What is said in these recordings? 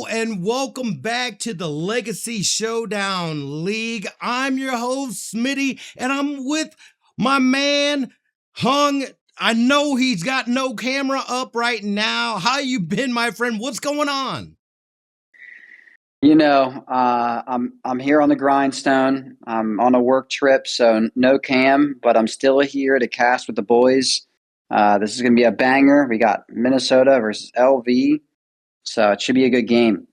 and welcome back to the Legacy Showdown League. I'm your host, Smitty, and I'm with my man, Hung. I know he's got no camera up right now. How you been, my friend? What's going on? I'm here on the grindstone. I'm on a work trip, so no cam, but I'm still here to cast with the boys. This is going to be a banger. We got Minnesota versus LV, so it should be a good game.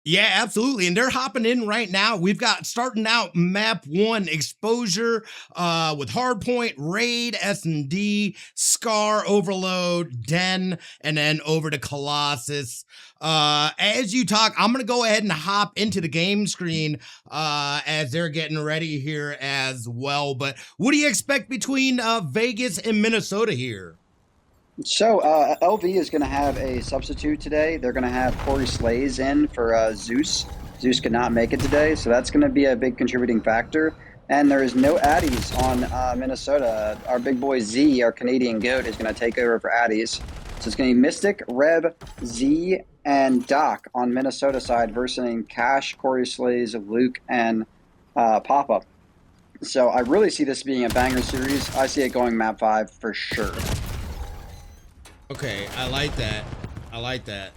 Yeah, absolutely. And they're hopping in right now. We've got starting out map 1 exposure with Hardpoint, Raid, S&D, Scar, Overload, Den, and then over to Colossus. As you talk, I'm going to go ahead and hop into the game screen as they're getting ready here as well. But what do you expect between Vegas and Minnesota here? So LV is going to have a substitute today. They're going to have Corey Slays in for Zeus. Zeus could not make it today, so that's going to be a big contributing factor. And there is no Addies on Minnesota. Our big boy Z, our Canadian GOAT, is going to take over for Addies. So it's going to be Mystic, Rev, Z, and Doc on Minnesota side versus Cash, Corey Slays, Luke, and Papa. So I really see this being a banger series. I see it going map 5 for sure. Okay, I like that. I like that.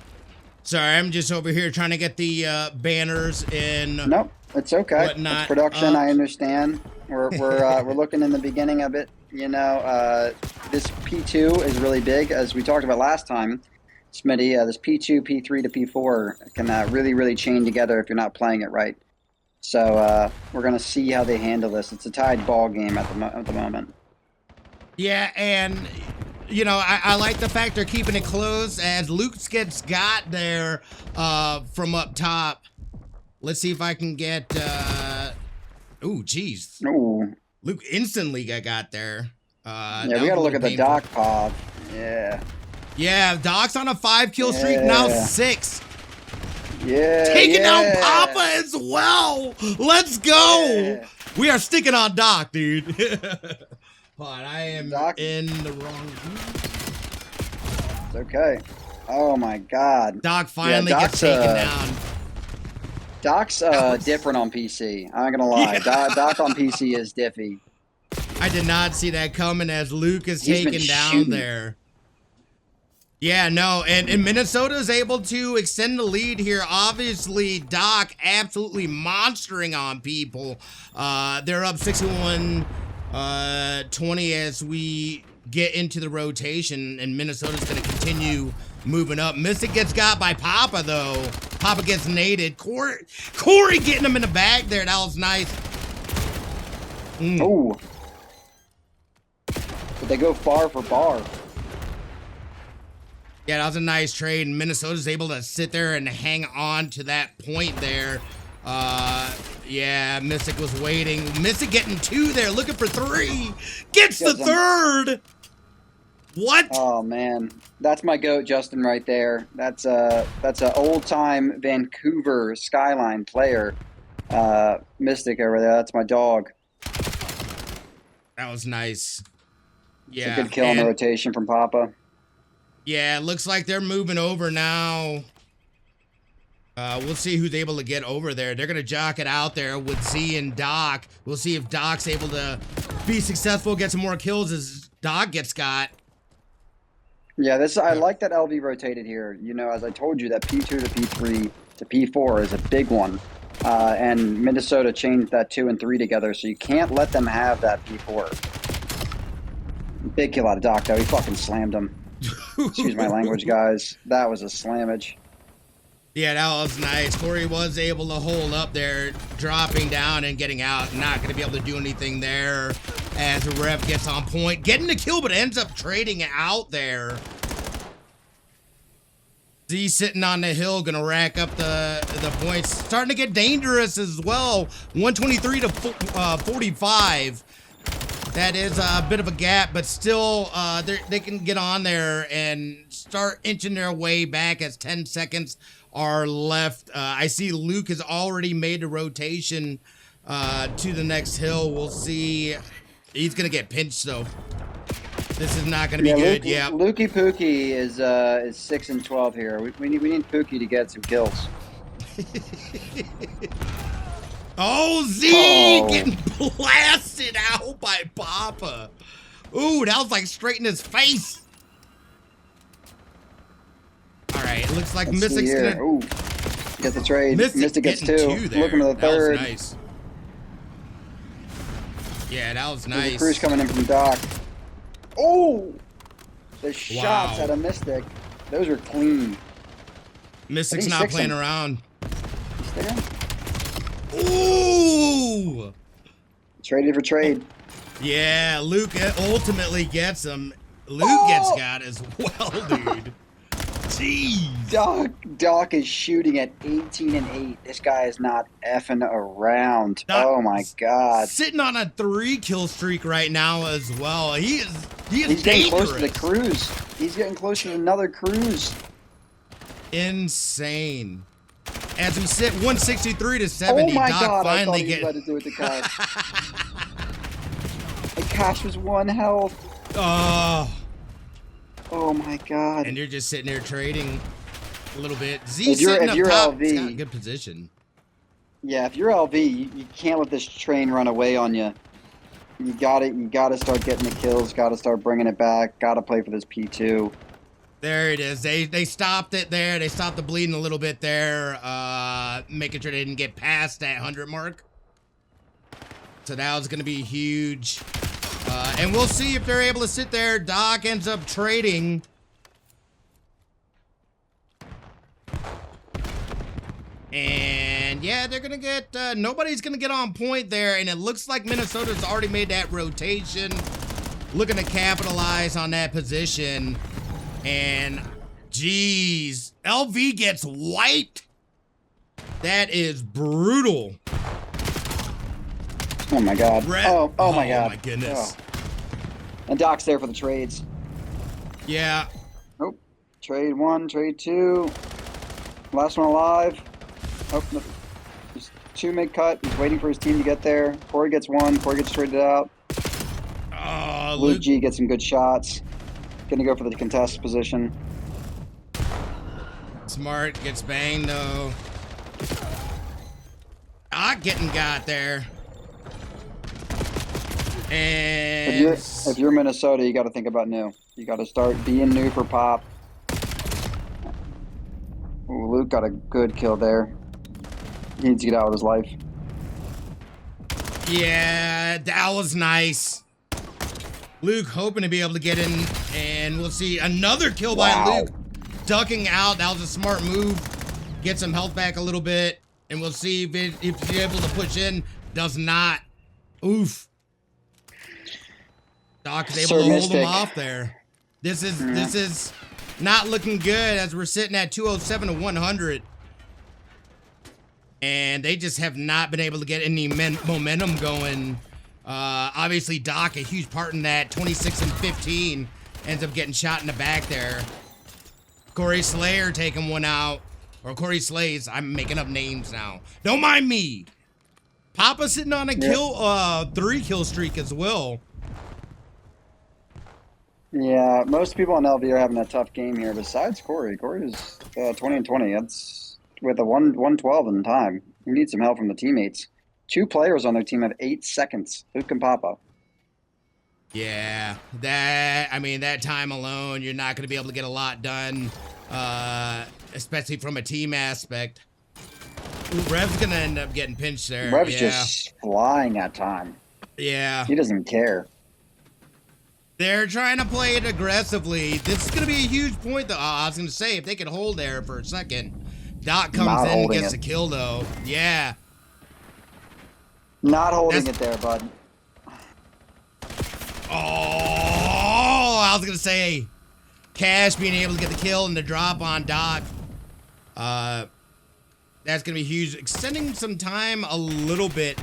Sorry, I'm just over here trying to get the banners in. Nope, it's okay. Whatnot. It's production, I understand. We're looking in the beginning of it. You know, this P2 is really big, as we talked about last time, Smitty. This P2, P3 to P4 can really chain together if you're not playing it right. So we're gonna see how they handle this. It's a tied ball game at the moment. Yeah, and you know, I like the fact they're keeping it close as Luke gets got there from up top. Let's see if I can get ooh, jeez. Ooh. Luke instantly got there. Yeah, we gotta look at the Doc pod. Yeah. Yeah, Doc's on a 5-kill streak, now 6. Yeah. Taking out Papa as well. Let's go. Yeah. We are sticking on Doc, dude. But I am in the wrong. It's okay. Oh my God. Doc finally gets taken down. Doc's different on PC. I'm not gonna lie. Yeah. Doc on PC is diffy. I did not see that coming as Luke is taken down there. Yeah, no, and Minnesota is able to extend the lead here. Obviously, Doc absolutely monstering on people. They're up 61-20 as we get into the rotation, and Minnesota's going to continue moving up. Mystic gets got by Papa, though. Papa gets naded. Corey getting him in the back there. That was nice. Oh. But they go far for bar. Yeah, that was a nice trade, and Minnesota's able to sit there and hang on to that point there. Yeah, Mystic was waiting. Mystic getting 2 there, looking for 3. Gets the 3rd! What? Oh, man. That's my GOAT, Justin, right there. That's a old-time Vancouver Skyline player. Mystic over there. That's my dog. That was nice. Yeah. It's a good kill in the rotation from Papa. Yeah, it looks like they're moving over now. We'll see who's able to get over there. They're going to jock it out there with Z and Doc. We'll see if Doc's able to be successful, get some more kills as Doc gets got. Yeah, I like that LV rotated here. You know, as I told you, that P2 to P3 to P4 is a big one. And Minnesota changed that 2 and 3 together, so you can't let them have that P4. Big kill out of Doc, though. He fucking slammed him. Excuse my language, guys. That was a slammage. Yeah, that was nice. Corey was able to hold up there, dropping down and getting out. Not going to be able to do anything there as Rev gets on point. Getting the kill, but ends up trading out there. Z sitting on the hill, going to rack up the points. Starting to get dangerous as well. 123 to 45. That is a bit of a gap, but still, they can get on there and start inching their way back as 10 seconds are left. I see Luke has already made a rotation to the next hill. We'll see. He's going to get pinched, though. This is not going to be good. Lukey Pookie is 6 and 12 here. We need Pookie to get some kills. Oh, Z getting blasted out by Papa. Ooh, that was like straight in his face. All right, it looks like Mystic's gonna. Ooh, get the trade. Mystic gets 2. There. Looking to the third. That was nice. Yeah, that was nice. There's a cruise coming in from Doc. Oh, the shots at a Mystic. Those were clean. Mystic's not playing around. He's there. Ooh! Traded for trade. Yeah, Luke ultimately gets him. Luke gets got as well, dude. Jeez. Doc is shooting at 18 and 8. This guy is not effing around. Oh my God. Sitting on a 3-kill streak right now as well. He's dangerous. Getting close to the cruise. He's getting close to another cruise. Insane. As we sit 163 to 70, oh my Doc God, finally I thought he was about to do it to Cash. The Cash was 1 health. Oh my God. And you're just sitting there trading a little bit. Z if you're sitting up top. LV, He's got a good position. Yeah, if you're LV, you can't let this train run away on you. You gotta start getting the kills, gotta start bringing it back, gotta play for this P2. There it is. They stopped it there. They stopped the bleeding a little bit there, making sure they didn't get past that 100 mark. So that was going to be huge. And we'll see if they're able to sit there. Doc ends up trading. And yeah, they're going to get, nobody's going to get on point there. And it looks like Minnesota's already made that rotation, looking to capitalize on that position. And geez, LV gets wiped. That is brutal. Oh my God. Oh my God. Oh my goodness. Oh. And Doc's there for the trades. Yeah. Oh, trade 1, trade 2. Last one alive. Oh, no. There's 2 mid-cut. He's waiting for his team to get there. Corey gets 1. Corey gets traded out. Luke G gets some good shots. Gonna go for the contest position. Smart gets banged though. Getting got there. And if you're Minnesota, you got to think about new. You got to start being new for Pop. Ooh, Luke got a good kill there. He needs to get out of his life. Yeah, that was nice. Luke hoping to be able to get in, and we'll see another kill by Luke. Ducking out, that was a smart move. Get some health back a little bit, and we'll see if he's able to push in. Does not. Oof. Doc is able to hold him off there. This is not looking good as we're sitting at 207 to 100. And they just have not been able to get any momentum going. Obviously, Doc, a huge part in that. 26 and 15, ends up getting shot in the back there. Corey Slayer taking one out. Or Corey Slays. I'm making up names now. Don't mind me. Papa sitting on a 3-kill streak as well. Yeah, most people on LV are having a tough game here. Besides Corey. Corey's 20 and 20. That's with a 112 in time. You need some help from the teammates. 2 players on their team have 8 seconds. Luke and Papa. Yeah, that time alone, you're not going to be able to get a lot done, especially from a team aspect. Rev's going to end up getting pinched there. Rev's just flying at time. Yeah. He doesn't care. They're trying to play it aggressively. This is going to be a huge point, though. I was going to say, if they could hold there for a second. Doc comes in and gets the kill, though. Yeah. Not holding it there, bud. Oh, I was going to say, Cash being able to get the kill and the drop on Doc. That's going to be huge. Extending some time a little bit.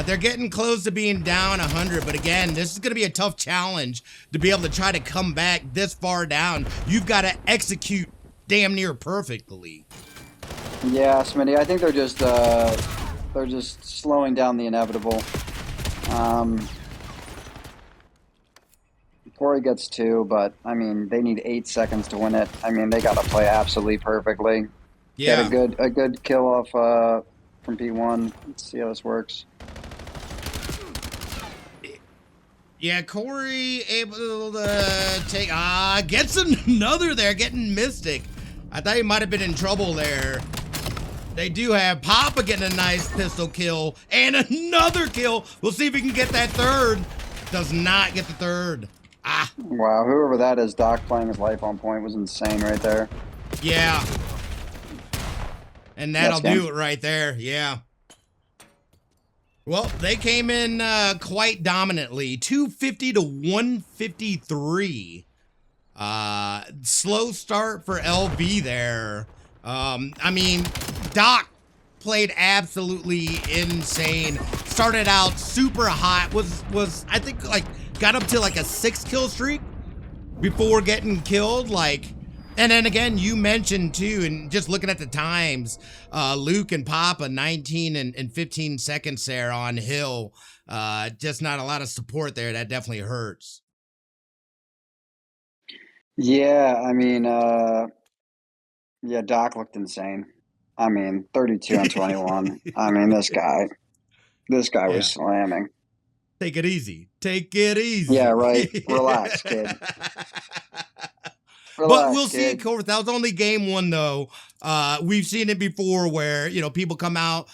They're getting close to being down 100, but again, this is going to be a tough challenge to be able to try to come back this far down. You've got to execute damn near perfectly. Yeah, Smitty, I think they're just slowing down the inevitable. Corey gets 2, but I mean, they need 8 seconds to win it. I mean, they got to play absolutely perfectly. Get Yeah. a good kill off from P1. Let's see how this works. Yeah, Corey able to take, gets another there, getting Mystic. I thought he might have been in trouble there. They do have Papa getting a nice pistol kill and another kill. We'll see if he can get that third. Does not get the third. Wow, whoever that is, Doc playing his life on point was insane right there. Yeah. And that'll do it right there. Yeah. Well, they came in quite dominantly, 250 to 153. Slow start for LB there. I mean, Doc played absolutely insane. Started out super hot. Was I think like got up to like a 6-kill streak before getting killed. Like, and then again, you mentioned too, and just looking at the times, Luke and Papa 19 and 15 seconds there on Hill. Just not a lot of support there. That definitely hurts. Yeah, I mean, yeah, Doc looked insane. I mean, 32 on 21. I mean, this guy was Yeah. slamming. Take it easy. Take it easy. Yeah, right. Relax, kid. But we'll Relax, see it, kid. Corey. That was only game one, though. We've seen it before where, you know, people come out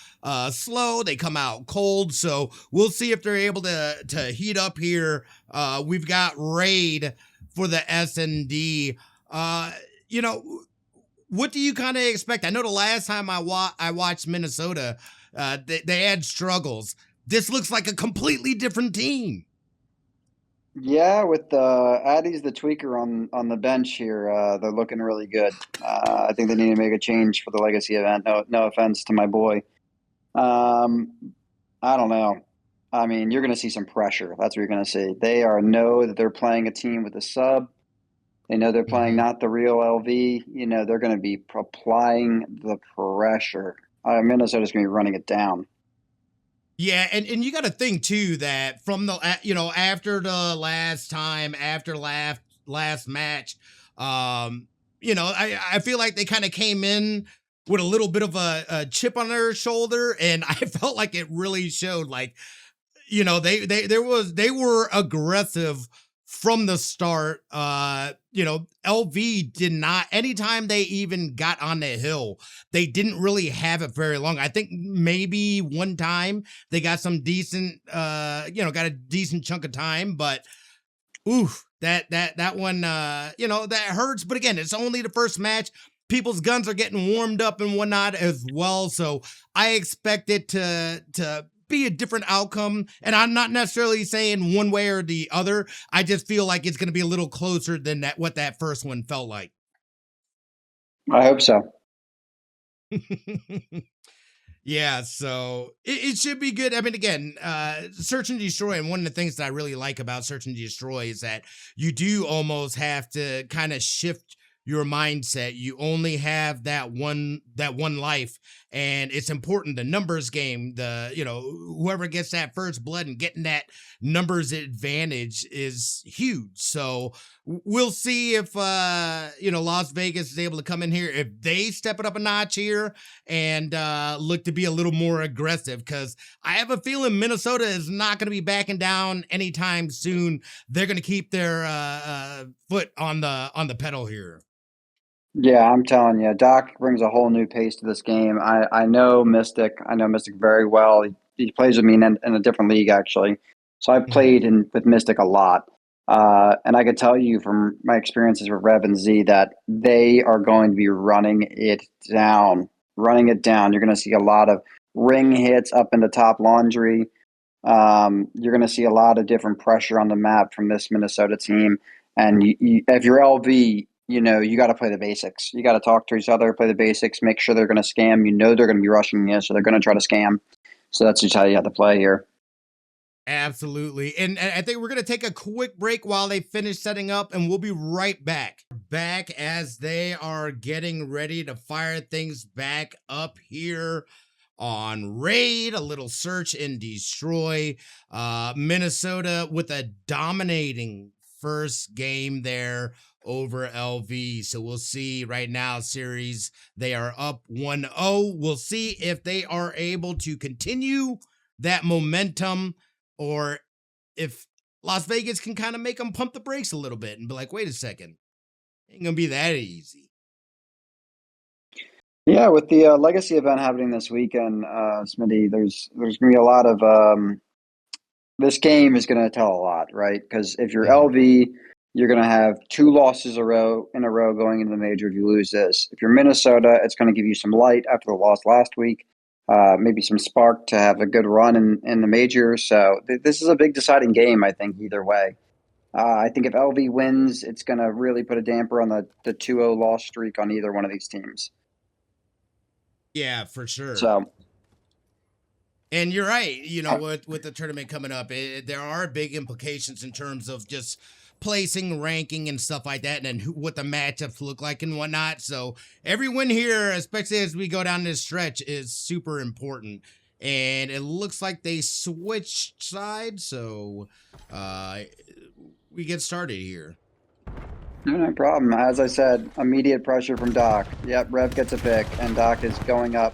slow, they come out cold. So we'll see if they're able to heat up here. We've got Raid for the S&D. You know, what do you kind of expect? I know the last time I watched Minnesota, they had struggles. This looks like a completely different team. Yeah, with Addy's the tweaker on the bench here, they're looking really good. I think they need to make a change for the Legacy event. No offense to my boy. I don't know. I mean, you're going to see some pressure. That's what you're going to see. They know that they're playing a team with a sub. They know they're playing not the real LV. You know, they're going to be applying the pressure. Minnesota's going to be running it down. Yeah, and you got to think too that from the you know, after the last time, after last match, you know, I feel like they kind of came in with a little bit of a chip on their shoulder, and I felt like it really showed. Like, you know, they were aggressive from the start. You know, LV did not, anytime they even got on the hill, they didn't really have it very long. I think maybe one time they got some decent, you know, got a decent chunk of time, but oof, that one, you know, that hurts. But again, it's only the first match. People's guns are getting warmed up and whatnot as well. So I expect it to be a different outcome. And I'm not necessarily saying one way or the other. I just feel like it's going to be a little closer than what that first one felt like. I hope so. Yeah, so it should be good. I mean, again, Search and Destroy, and one of the things that I really like about Search and Destroy is that you do almost have to kind of shift your mindset. You only have that one life, and it's important. The numbers game, you know, whoever gets that first blood and getting that numbers advantage is huge. So we'll see if you know, Las Vegas is able to come in here, if they step it up a notch here and look to be a little more aggressive, because I have a feeling Minnesota is not going to be backing down anytime soon. They're going to keep their foot on the pedal here. Yeah, I'm telling you, Doc brings a whole new pace to this game. I know Mystic. I know Mystic very well. He plays with me in a different league, actually. So I've played with Mystic a lot. And I could tell you from my experiences with Rev and Z that they are going to be running it down. Running it down. You're going to see a lot of ring hits up into top laundry. You're going to see a lot of different pressure on the map from this Minnesota team. And if you're LV, you know, you got to play the basics. You got to talk to each other, play the basics, make sure they're going to scam. You know they're going to be rushing you, so they're going to try to scam. So that's just how you have to play here. Absolutely. And I think we're going to take a quick break while they finish setting up, and we'll be right back. Back as they are getting ready to fire things back up here on Raid, a little search and destroy. Minnesota with a dominating first game there over LV. So we'll see right now, series, they are up 1-0. We'll see if they are able to continue that momentum or if Las Vegas can kind of make them pump the brakes a little bit and be like, wait a second, ain't gonna be that easy. Yeah, with the legacy event happening this weekend, Smitty, there's going to be a lot of this game is going to tell a lot, right? Because if you're LV, you're going to have 2 losses in a row going into the major if you lose this. If you're Minnesota, it's going to give you some light after the loss last week, maybe some spark to have a good run in the major. So this is a big deciding game, I think, either way. I think if LV wins, it's going to really put a damper on the 2-0 loss streak on either one of these teams. Yeah, for sure. So, and you're right. You know, with the tournament coming up, there are big implications in terms of just placing, ranking, and stuff like that, and then what the matchups look like and whatnot. So every win here, especially as we go down this stretch, is super important. And it looks like they switched sides, so we get started here. No problem. As I said, immediate pressure from Doc. Yep, Rev gets a pick, and Doc is going up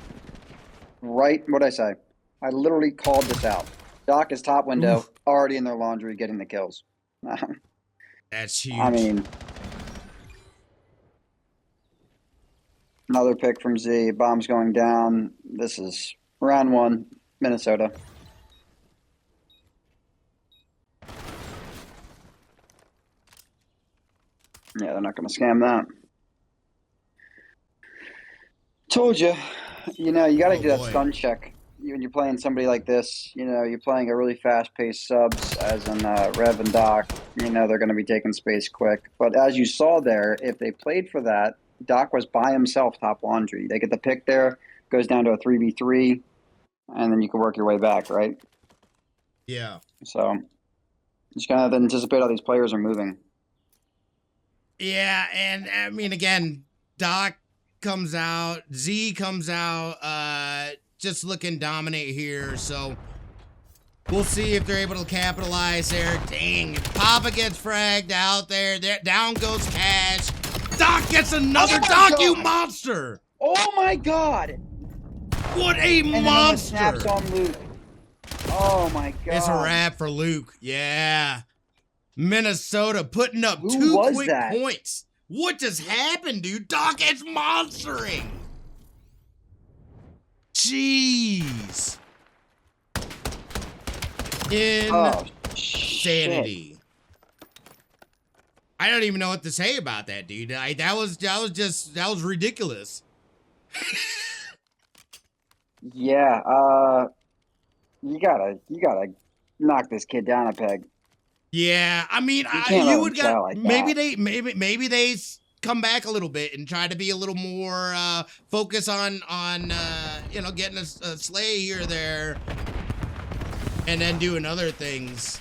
right. What'd I say? I literally called this out. Doc is top window, already in their laundry, getting the kills. That's huge. I mean, another pick from Z. Bomb's going down. This is round 1, Minnesota. Yeah, they're not going to scam that. Told you. You know, you got to do that stun check. When you're playing somebody like this, you know, you're playing a really fast-paced subs, as in Rev and Doc. You know, they're going to be taking space quick. But as you saw there, if they played for that, Doc was by himself top laundry. They get the pick there, goes down to a 3v3, and then you can work your way back, right? Yeah. So just kind of anticipate how these players are moving. Yeah, and I mean, again, Doc comes out, Z comes out, just looking dominant here, so we'll see if they're able to capitalize there. Dang, Papa gets fragged out there. Down goes Cash. Doc gets another Doc, you monster! Oh my god! What a monster! Snaps on Luke. Oh my god. It's a wrap for Luke, yeah. Minnesota putting up Who 2 was quick that? points. What just happened, dude? Doc is monstering. Jeez. Insanity. I don't even know what to say about that, dude. That was ridiculous. Yeah, you gotta knock this kid down a peg. Yeah, I mean, you would got like maybe they come back a little bit and try to be a little more focus on you know, getting a slay here or there, and then doing other things.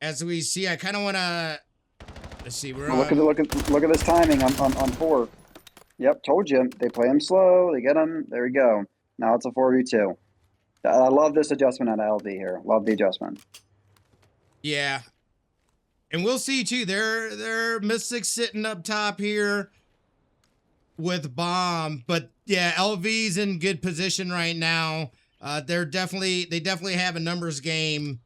As we see, I kind of want to let's see. We're look at this timing on 4. Yep, told you they play him slow. They get him. There we go. Now it's a 4v2. I love this adjustment out of LV here. Love the adjustment. Yeah. And we'll see too. They're Mystics sitting up top here with Bomb. But yeah, LV's in good position right now. They definitely have a numbers game.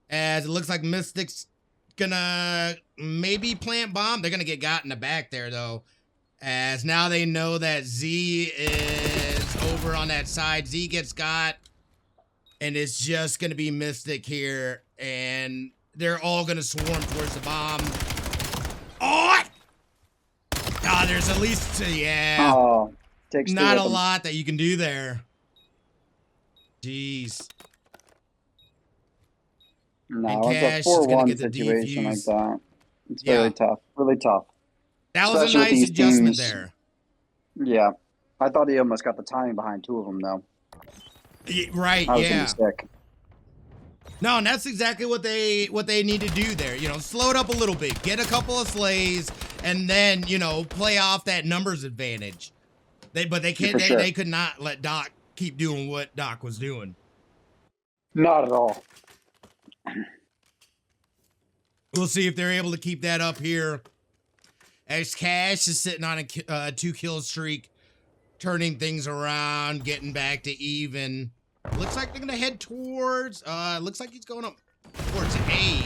As it looks like Mystics gonna maybe plant Bomb. They're gonna get got in the back there though. As now they know that Z is over on that side. Z gets got. And it's just going to be Mystic here. And they're all going to swarm towards the Bomb. Oh! Ah, there's at least, yeah. Oh, takes not a lot that you can do there. Jeez. No, it's a 4-1 situation like that. It's very tough. Really tough. That was especially a nice adjustment there. Yeah. I thought he almost got the timing behind 2 of them, though. Right, yeah. No, and that's exactly what they need to do there. You know, slow it up a little bit, get a couple of slays, and then, you know, play off that numbers advantage. But they can't. They could not let Doc keep doing what Doc was doing. Not at all. We'll see if they're able to keep that up here. As Cash is sitting on a 2-kill streak, turning things around, getting back to even. Looks like they're gonna head towards, looks like he's going up towards A.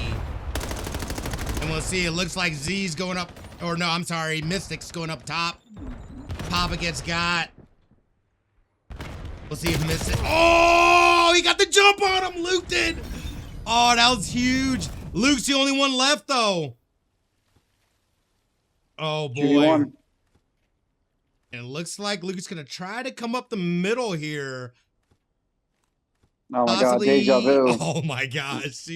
And we'll see, it looks like Z's going up, or no, I'm sorry, Mystic's going up top. Papa gets got. We'll see if Mystic, oh, he got the jump on him, Luke did. Oh, that was huge. Luke's the only one left though. Oh boy. 2v1. And it looks like Luke's gonna try to come up the middle here. Oh my god, deja vu. Oh my gosh.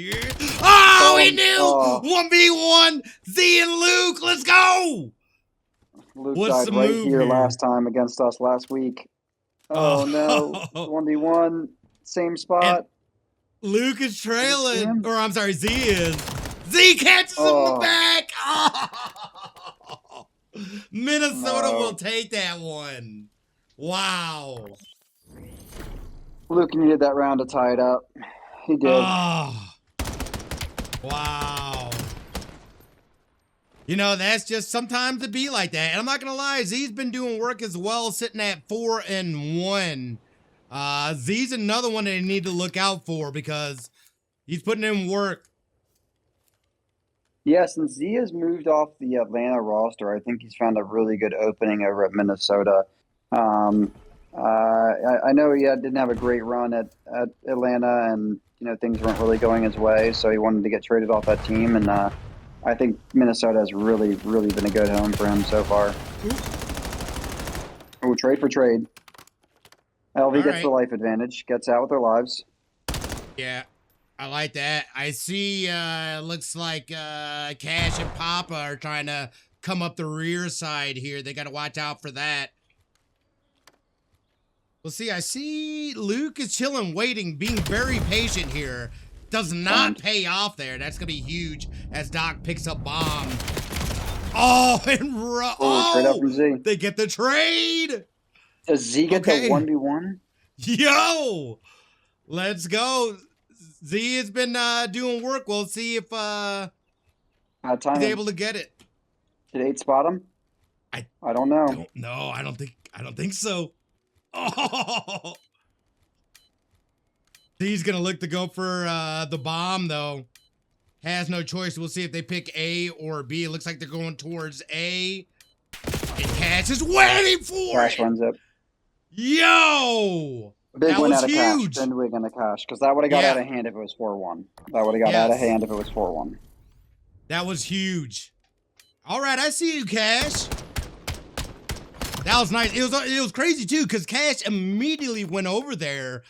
Oh, he knew! Oh. 1v1, Z and Luke, let's go! Luke What's died the right move here here? last time against us last week. Oh no, 1v1, same spot. And Luke is trailing, Him? or I'm sorry, Z is. Z catches him in the back! Oh. Minnesota will take that one. Wow. Luke needed that round to tie it up. He did. Oh. Wow. You know, that's just sometimes it be like that. And I'm not gonna lie, Z's been doing work as well, sitting at 4-1. Z's another one that you need to look out for because he's putting in work. Yeah, since Z has moved off the Atlanta roster, I think he's found a really good opening over at Minnesota. I know he didn't have a great run at Atlanta, and things weren't really going his way, so he wanted to get traded off that team, and I think Minnesota has really been a good home for him so far. Oh, trade for trade. LV gets the life advantage, gets out with their lives. Yeah, I like that. I see, looks like Cash and Papa are trying to come up the rear side here. They got to watch out for that. Well, see, I see Luke is chilling, waiting, being very patient here. Does not pay off there. That's going to be huge as Doc picks up bomb. Oh, and trade up from Z. They get the trade. Does Z get the 1v1? Yo, let's go. Z has been doing work. We'll see if he's able to get it. Did 8 spot him? I don't know. No, I don't think so. Oh, Z's gonna look to go for the bomb though. Has no choice. We'll see if they pick A or B. It looks like they're going towards A. And Cash is waiting for it. Cash runs up. Yo! Big that win was out of huge. Cash. Big win out of Cash. Because that would have got out of hand if it was 4-1. That would have got out of hand if it was 4-1. That was huge. All right, I see you, Cash. That was nice. It was crazy too, because Cash immediately went over there,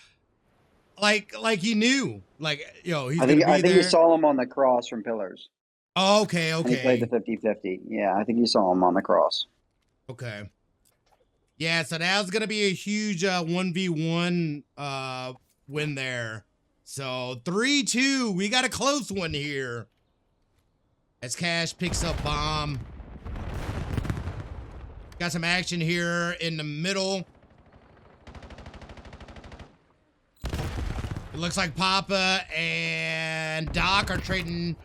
like he knew, like he's gonna be there. I think you saw him on the cross from pillars. Oh, okay. And he played the 50-50. Yeah, I think you saw him on the cross. Okay. Yeah, so that was gonna be a huge 1v1 win there. So 3-2, we got a close one here. As Cash picks up bomb. Got some action here in the middle. It looks like Papa and Doc are trading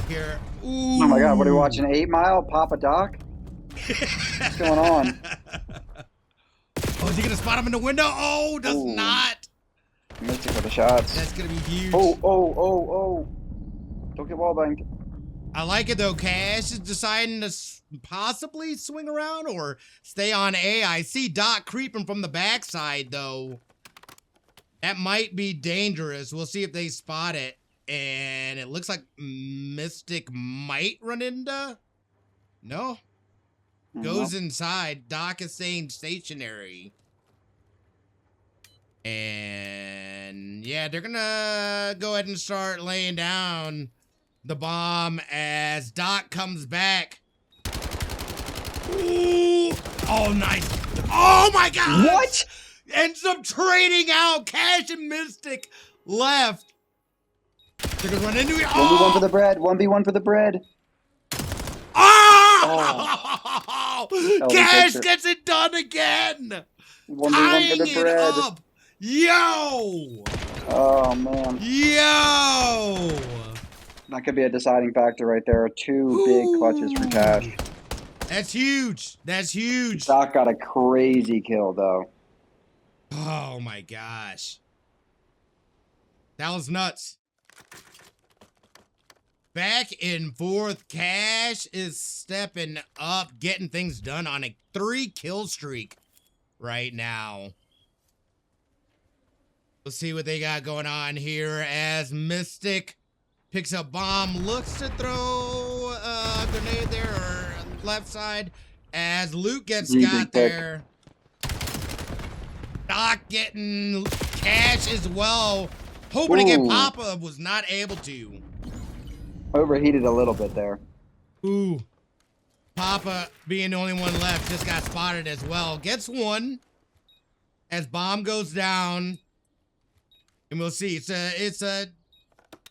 here. Ooh. Oh my god, what are you watching? 8 Mile? Papa Doc? What's going on? Oh, is he gonna spot him in the window? Oh, does not. Missed it for the shots. That's gonna be huge. Oh. Don't get wall banged. I like it though. Cash is deciding to possibly swing around or stay on A. I see Doc creeping from the backside though. That might be dangerous. We'll see if they spot it. And it looks like Mystic might run into. No. Goes inside. Doc is staying stationary. And yeah, they're gonna go ahead and start laying down the bomb as Doc comes back. Ooh. Oh, nice. Oh my god. What? Ends up trading out. Cash and Mystic left. They're gonna run into it. 1v1 for the bread. 1v1 for the bread. Oh! Cash gets it done again. 1v1 for the bread. Up. Yo! Oh man. Yo! That could be a deciding factor right there. Two big clutches for Ooh. Cash. That's huge. That's huge. Doc got a crazy kill, though. Oh, my gosh. That was nuts. Back and forth. Cash is stepping up, getting things done on a 3-kill streak right now. We'll see what they got going on here as Mystic picks up bomb, looks to throw a grenade there, or left side, as Luke gets got there. Doc getting Cash as well. Hoping to get Papa, was not able to. Overheated a little bit there. Ooh. Papa, being the only one left, just got spotted as well. Gets one as bomb goes down. And we'll see. It's a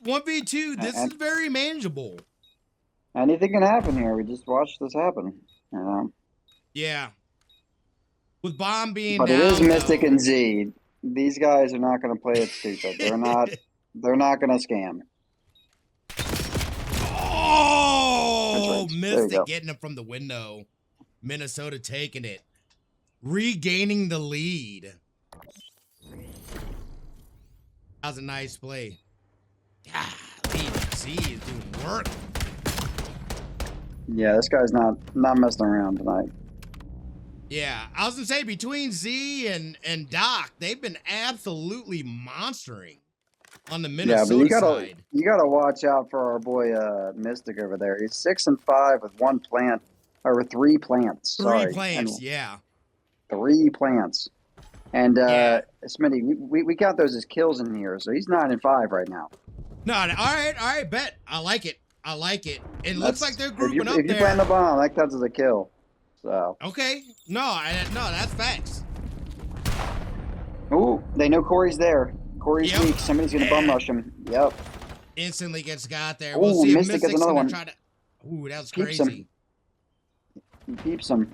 1v2. This is very manageable. Anything can happen here. We just watched this happen. You know? Yeah. With bomb being but down, it is Mystic though, and Z. These guys are not going to play it stupid. They're not. They're not going to scam. Oh, Right. Mystic getting it from the window. Minnesota taking it. Regaining the lead. That was a nice play. Golly, Z is doing work. Yeah, this guy's not messing around tonight. Yeah, I was gonna say between Z and Doc, they've been absolutely monstering on the Minnesota side. You gotta watch out for our boy Mystic over there. He's 6 and 5 with 1 plant, or 3 plants. Three plants, yeah. 3 plants. And Smitty, we count those as kills in here, so he's 9 and 5 right now. No, all right, bet. I like it. It looks like they're grouping up there. If you plant the bomb, that counts as a kill. So. Okay. No, that's facts. Ooh, they know Corey's there. Corey's weak. Somebody's gonna bum rush him. Yep. Instantly gets got there. Ooh, We'll see if Mystic Mystic's gets another gonna one. try to. Ooh, that was Keeps crazy. him. He keeps him.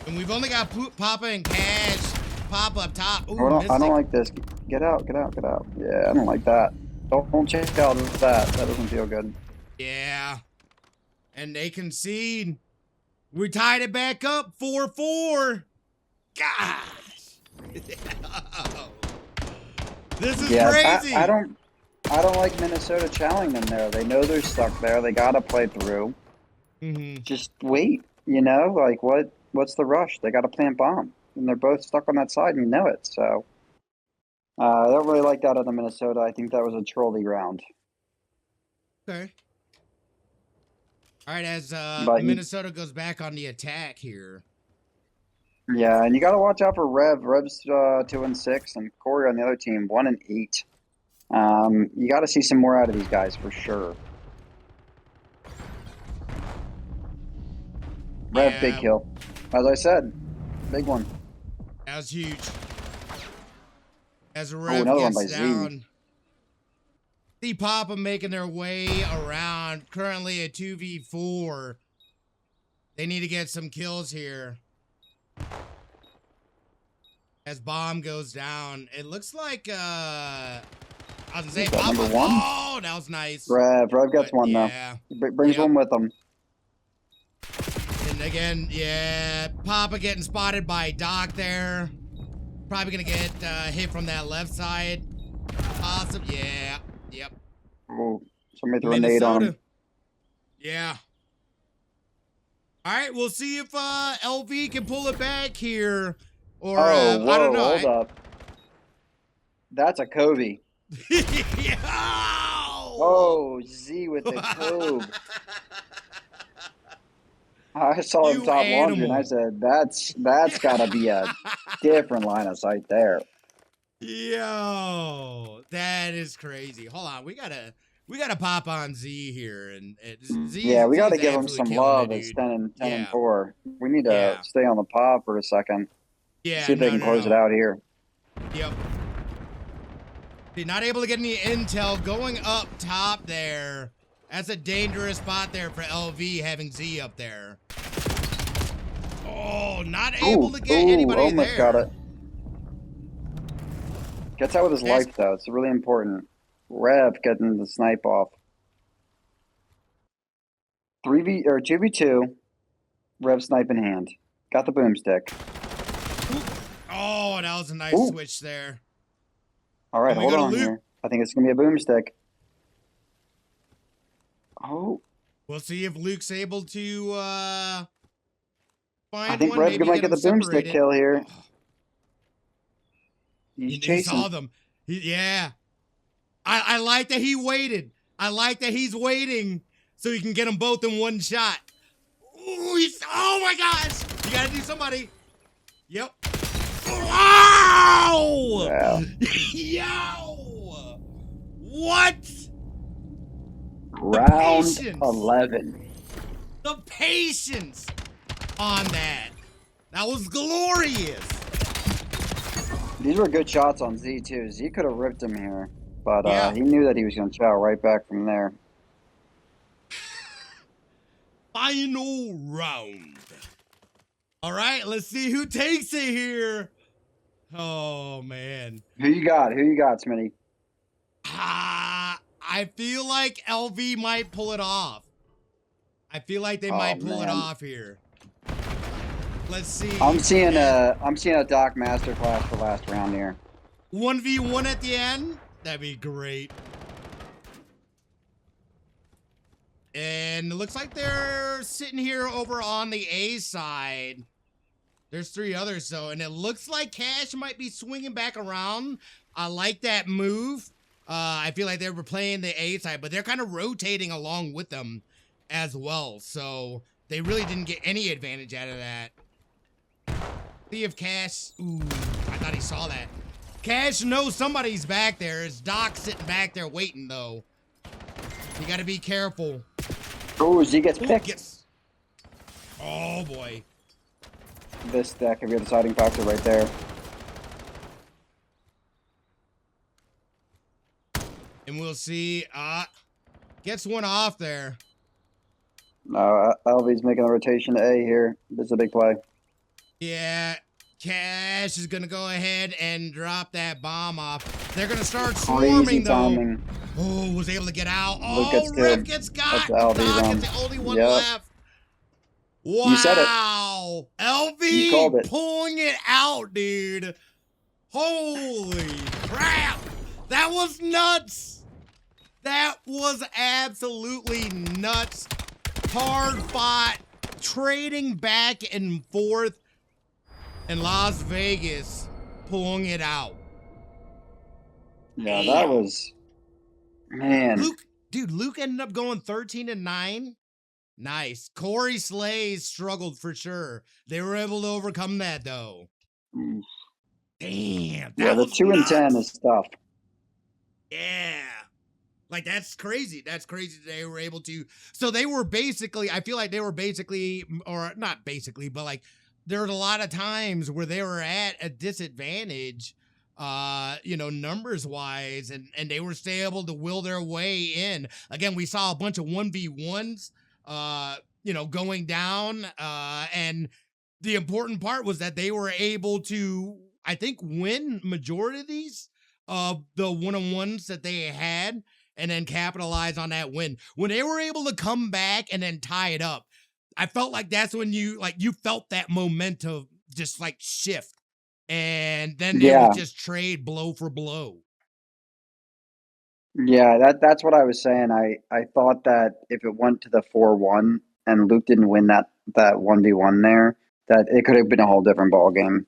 And we've only got Papa and Cash. Papa up top. Ooh, I don't like this. Get out. Yeah, I don't like that. Don't check out that. That doesn't feel good. Yeah. And they concede. We tied it back up. 4-4. Gosh. This is crazy. I don't like Minnesota challenging them there. They know they're stuck there. They gotta play through. Just wait. You know, like what's the rush? They gotta plant bomb. And they're both stuck on that side and you know it. So I don't really like that out of Minnesota. I think that was a trolley round. Okay. All right, as Minnesota goes back on the attack here. Yeah, and you got to watch out for Rev. Rev's 2 and 6, and Corey on the other team 1 and 8. You got to see some more out of these guys for sure. Rev, big kill. As I said, big one. That was huge. As Rev another gets one by down. Z. See Papa making their way around. Currently a 2v4. They need to get some kills here. As bomb goes down. It looks like I was gonna say Papa. Number 1? Oh, that was nice. Rev gets one though. Brings one with him. And again, yeah, Papa getting spotted by Doc there. Probably gonna get hit from that left side. Awesome, yeah. Yep. Oh, somebody threw a nade on him. Yeah. All right, we'll see if LV can pull it back here. Or, I don't know. Hold up. That's a Kobe. Oh, Z with the Kobe. I saw him top laundry and I said, that's got to be a different line of sight there. Yo, that is crazy. Hold on, we gotta pop on Z here, and Z. Yeah, we gotta give him some love. It's 10 and 4. We need to stay on the pod for a second. Yeah, see if they can close it out here. Yep. See, not able to get any intel. Going up top there. That's a dangerous spot there for LV having Z up there. Oh, not able to get anybody almost there. Got it. Gets out with his life, though. It's really important. Rev getting the snipe off. 2v2. Rev snipe in hand. Got the boomstick. Oh, that was a nice switch there. All right, hold on Luke here. I think it's gonna be a boomstick. Oh. We'll see if Luke's able to find I think one. Rev's Maybe gonna get get him the boomstick separated. kill here. Oh. He's He chasing. saw them. Yeah. I like that he waited. I like that he's waiting so he can get them both in one shot. Ooh, oh my gosh! You gotta do somebody. Yep. Wow! Yeah. Yo! What? Round 11. The patience on that. That was glorious. These were good shots on Z too. Z could have ripped him here, but Yeah. he knew that he was gonna chow right back from there. Final round. All right, let's see who takes it here. Oh man. Who you got? Who you got, Smitty? I feel like LV might pull it off. I feel like they might pull it off here. Let's see. I'm seeing a Doc masterclass for last round here. 1v1 at the end? That'd be great. And it looks like they're sitting here over on the A side. There's 3 others, though, and it looks like Cash might be swinging back around. I like that move. I feel like they were playing the A side, but they're kind of rotating along with them as well. So they really didn't get any advantage out of that. See if Cash... Ooh, I thought he saw that. Cash knows somebody's back there. It's Doc sitting back there waiting, though. You got to be careful. Oh, Z gets picked. Yes. Oh, boy. This deck could be a deciding factor right there. And we'll see. Gets one off there. No, LV's making a rotation to A here. This is a big play. Yeah. Cash is going to go ahead and drop that bomb off. They're going to start swarming, though. Timing. Oh, was able to get out. Luke Oh, Rev gets got. That's the LV Doc round. is the only one left. Wow. You said it. LV pulling it out, dude. Holy crap. That was nuts. That was absolutely nuts. Hard fought, trading back and forth, and Las Vegas pulling it out. Yeah, that was, man. Luke ended up going 13-9. Nice. Corey Slays struggled for sure. They were able to overcome that, though. Damn. Yeah, the 2-10 is tough. Yeah. Like, that's crazy. That's crazy that they were able to. So they were basically, I feel like they were basically, or not basically, but like, there's a lot of times where they were at a disadvantage, numbers wise, and they were still able to will their way in. Again, we saw a bunch of 1v1s, going down, and the important part was that they were able to, I think, win majority of these of the one-on-ones that they had, and then capitalize on that win. When they were able to come back and then tie it up, I felt like that's when you felt that momentum just like shift, and then they would just trade blow for blow. Yeah, that's what I was saying. I thought that if it went to the 4-1 and Luke didn't win that 1v1 there, that it could have been a whole different ball game.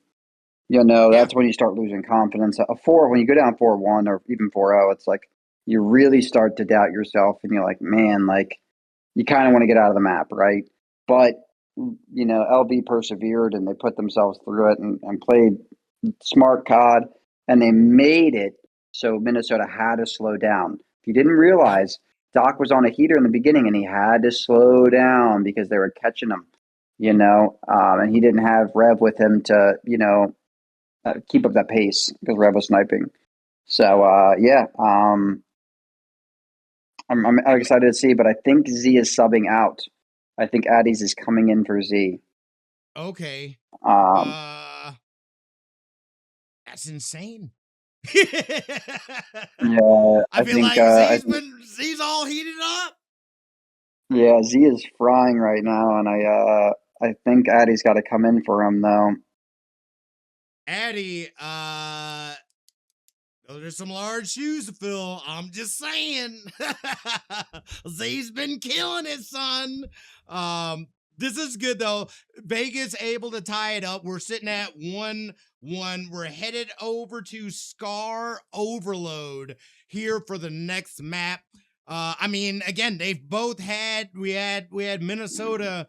That's when you start losing confidence. When you go down 4-1 or even 4-0, it's like you really start to doubt yourself, and you're like, man, like you kind of want to get out of the map, right? But LV persevered, and they put themselves through it and played smart COD, and they made it so Minnesota had to slow down. If you didn't realize, Doc was on a heater in the beginning, and he had to slow down because they were catching him, and he didn't have Rev with him to, keep up that pace because Rev was sniping. So, I'm excited to see, but I think Z is subbing out. I think Addies is coming in for Z. Okay. That's insane. Yeah, I feel like Z's all heated up. Yeah, Z is frying right now, and I think Addy's got to come in for him though. Addy, those are some large shoes to fill. I'm just saying. Zay's been killing it, son. This is good though. Vegas able to tie it up. We're sitting at 1-1. We're headed over to Scar Overload here for the next map. I mean, again, they've both had we had Minnesota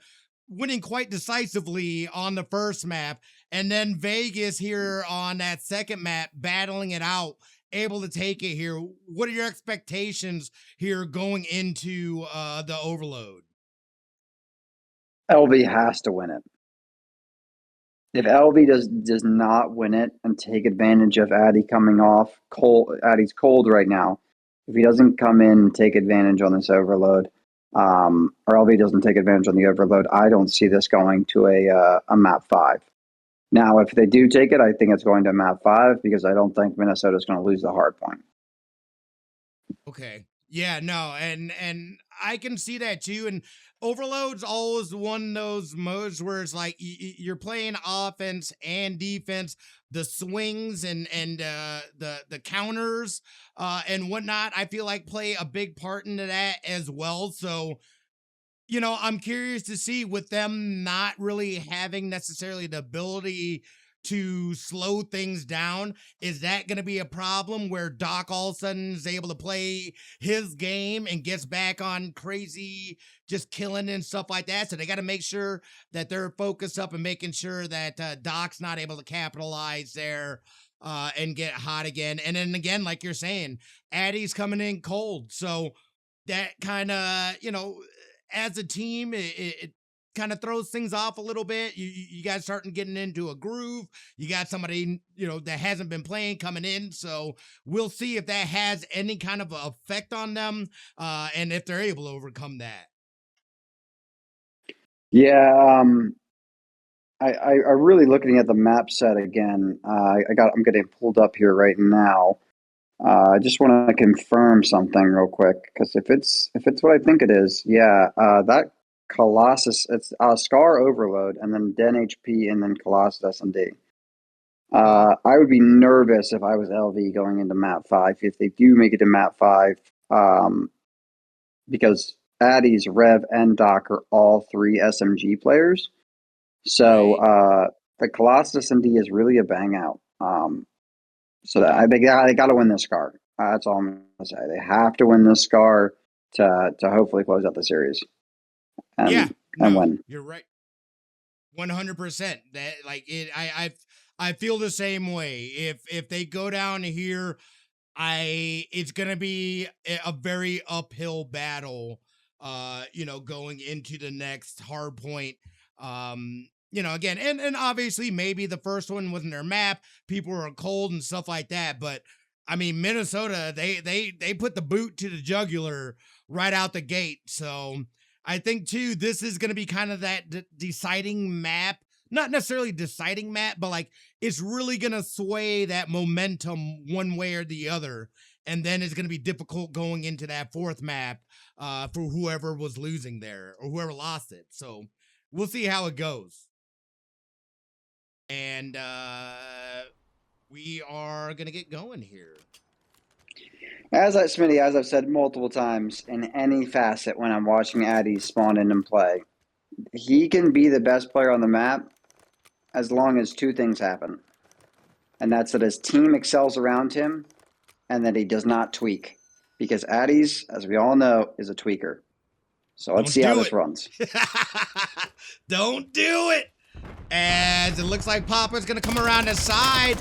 winning quite decisively on the first map, and then Vegas here on that second map battling it out, able to take it here. What are your expectations here going into the Overload? LV has to win it. If LV does not win it and take advantage of Addy coming off cold, Addy's cold right now. If he doesn't come in and take advantage on this overload, or LV doesn't take advantage on the overload, I don't see this going to a map 5. Now, if they do take it, I think it's going to map 5 because I don't think Minnesota's going to lose the hard point. Okay. Yeah, no, and I can see that too. And Overload's always one of those modes where it's like you're playing offense and defense, the swings and the counters and whatnot. I feel like play a big part into that as well. So, you know, I'm curious to see with them not really having necessarily the ability to slow things down. Is that going to be a problem where Doc all of a sudden is able to play his game and gets back on crazy, just killing and stuff like that? So they got to make sure that they're focused up and making sure that Doc's not able to capitalize there and get hot again. And then again, like you're saying, Addy's coming in cold. So that kind of, you know, as a team, it kind of throws things off a little bit. You guys starting getting into a groove. You got somebody, you know, that hasn't been playing coming in. So we'll see if that has any kind of effect on them and if they're able to overcome that. Yeah, I really looking at the map set again. I'm getting pulled up here right now. I just want to confirm something real quick because if it's what I think it is, yeah, that Colossus, it's Scar Overload and then Den HP and then Colossus S&D. I would be nervous if I was LV going into map 5 if they do make it to map 5, because Addy's, Rev, and Doc are all 3 SMG players. So the Colossus S&D is really a bang out. So that they got to win this Scar. That's all I'm going to say. They have to win this Scar to hopefully close out the series. And win. You're right. 100%. That like it. I feel the same way. If they go down here, it's gonna be a very uphill battle. You know, going into the next hard point. You know, again, and obviously maybe the first one wasn't their map. People were cold and stuff like that. But I mean, Minnesota, they put the boot to the jugular right out the gate. So I think too, this is going to be kind of that deciding map. Not necessarily deciding map, but like it's really going to sway that momentum one way or the other. And then it's going to be difficult going into that fourth map for whoever was losing there or whoever lost it. So we'll see how it goes. And we are going to get going here. Smitty, as I've said multiple times, in any facet when I'm watching Addy spawn in and play, he can be the best player on the map as long as 2 things happen. And that's that his team excels around him and that he does not tweak. Because Addy's, as we all know, is a tweaker. So let's see how this runs. Don't do it! As it looks like Papa's going to come around the side.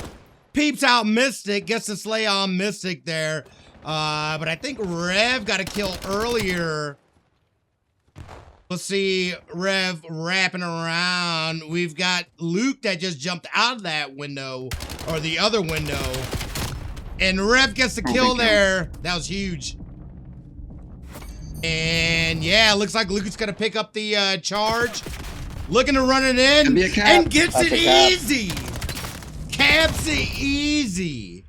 Peeps out Mystic. Gets to slay on Mystic there. But I think Rev got a kill earlier. We'll see Rev wrapping around. We've got Luke that just jumped out of that window. Or the other window. And Rev gets the kill there. That was huge. And yeah, looks like Luke is going to pick up the charge. Looking to run it in and gets it easy. Caps it easy.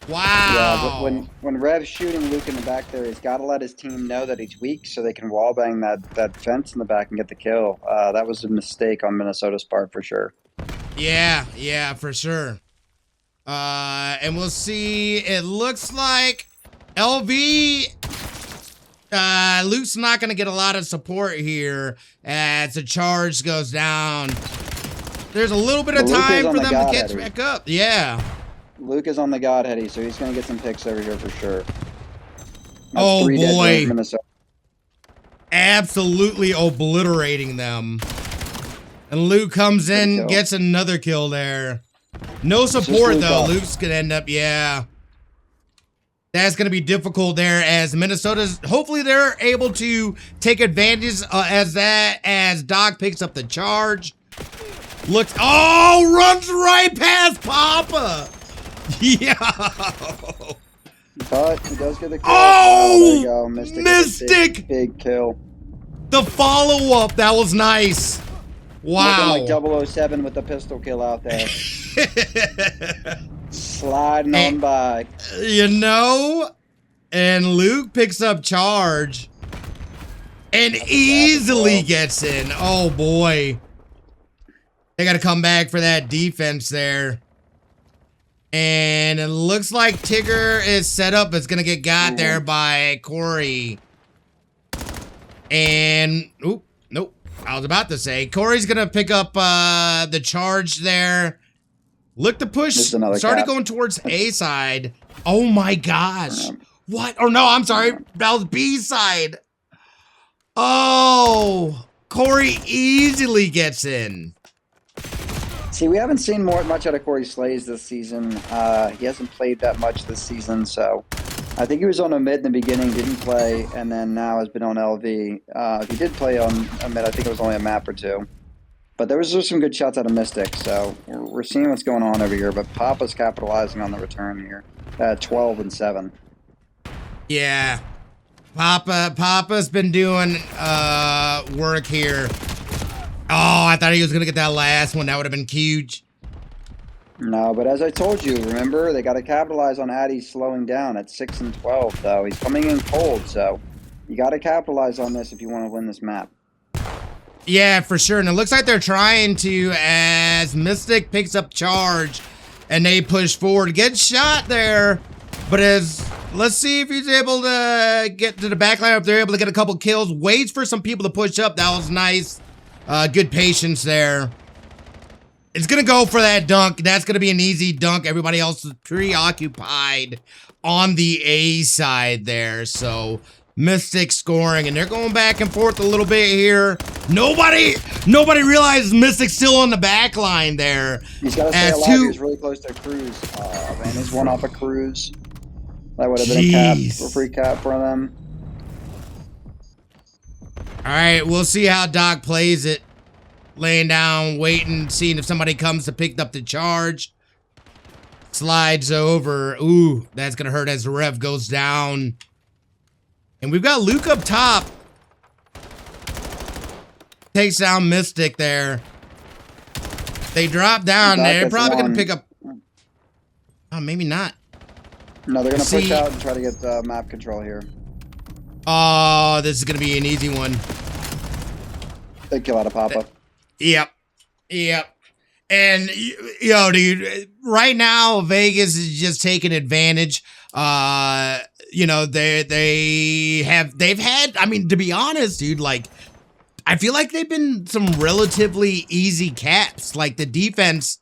Yeah, but Wow. when Rev's shooting Luke in the back there, he's got to let his team know that he's weak so they can wallbang that fence in the back and get the kill. That was a mistake on Minnesota's part for sure. Yeah, for sure. And we'll see. It looks like LV. Luke's not going to get a lot of support here as the charge goes down. There's a little bit of time for them to catch back up. Yeah. Luke is on the God Heady, so he's going to get some picks over here for sure. Oh, boy. Absolutely obliterating them. And Luke comes in, gets another kill there. No support, though. Luke's going to end up, yeah. That's going to be difficult there as Minnesota's, hopefully they're able to take advantage as Doc picks up the charge. Looks, oh, runs right past Papa. Yeah. But he does get the kill. Oh, there you go. Mystic. Big kill. The follow-up, that was nice. Wow. Looking like 007 with the pistol kill out there. Sliding on by. You know, and Luke picks up charge and easily gets in. Oh, boy. They got to come back for that defense there. And it looks like Tigger is set up. It's going to get there by Corey. And, oop, nope. I was about to say, Corey's going to pick up the charge there. Look to push. Started going towards A side. Oh, my gosh. What? Oh, no, I'm sorry. That was B side. Oh, Corey easily gets in. See, we haven't seen much out of Corey Slays this season. He hasn't played that much this season, so I think he was on a mid in the beginning, didn't play, and then now has been on LV. He did play on a mid. I think it was only a map or two. But there was just some good shots out of Mystic, so we're seeing what's going on over here. But Papa's capitalizing on the return here at 12 and 7. Yeah, Papa's been doing work here. Oh, I thought he was gonna get that last one. That would have been huge. No, but as I told you, remember they got to capitalize on Addy slowing down at 6 and 12. Though he's coming in cold, so you got to capitalize on this if you want to win this map. Yeah, for sure. And it looks like they're trying to as Mystic picks up charge and they push forward. Gets shot there, but let's see if he's able to get to the back line. If they're able to get a couple kills. Waits for some people to push up. That was nice. Good patience there. It's going to go for that dunk. That's going to be an easy dunk. Everybody else is preoccupied on the A side there. So Mystic scoring, and they're going back and forth a little bit here. Nobody realizes Mystic's still on the back line there. He's got to stay alive. He was really close to Cruz. Oh, man, he's one off of Cruz. That would have been a cap, a free cap for them. All right, we'll see how Doc plays it. Laying down, waiting, seeing if somebody comes to pick up the charge. Slides over. Ooh, that's going to hurt as the rev goes down. And we've got Luke up top. Takes down Mystic there. They drop down. They're probably going to pick up. Oh, maybe not. No, they're going to push out and try to get map control here. Oh, this is going to be an easy one. Big kill out of Papa. Yep. And, dude, right now, Vegas is just taking advantage. They've had, I mean, to be honest, dude, like, I feel like they've been some relatively easy caps. Like, the defense,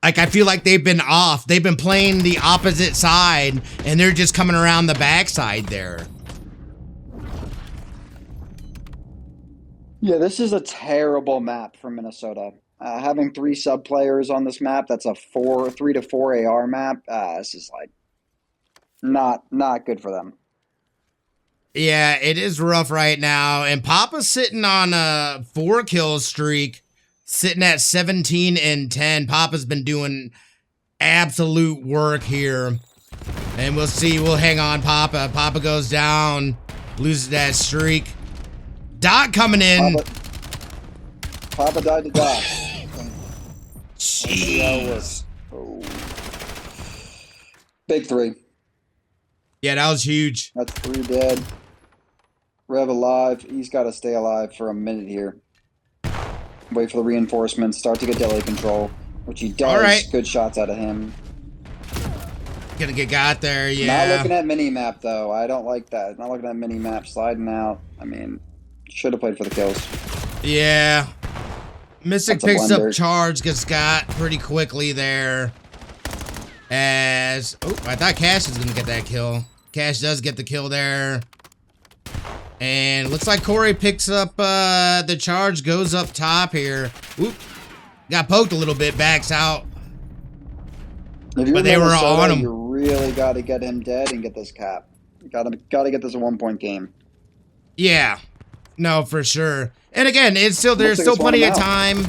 like, I feel like they've been off. They've been playing the opposite side, and they're just coming around the backside there. Yeah, this is a terrible map for Minnesota. Having 3 sub players on this map, that's a 3 to 4 AR map. This is like not good for them. Yeah, it is rough right now. And Papa's sitting on a 4-kill streak, sitting at 17 and 10. Papa's been doing absolute work here. And we'll see. We'll hang on Papa. Papa goes down, loses that streak. Doc coming in. Papa died to Doc. Jeez. Oh. Big 3. Yeah, that was huge. That's 3 dead. Rev alive. He's got to stay alive for a minute here. Wait for the reinforcements. Start to get delay control, which he does. All right. Good shots out of him. Gonna get got there, yeah. Not looking at mini-map, though. I don't like that. Not looking at mini-map. Sliding out. I mean, should have played for the kills. Yeah. Mystic That's a picks up blunder. charge, gets got pretty quickly there. As, oh, I thought Cash was gonna get that kill. Cash does get the kill there. And looks like Corey picks up the charge, goes up top here. Oop. Got poked a little bit, backs out. If But they were Minnesota, on him. You really got to get him dead and get this cap. Got to get this a 1-point game. Yeah. No, for sure. And again, there's still plenty of time.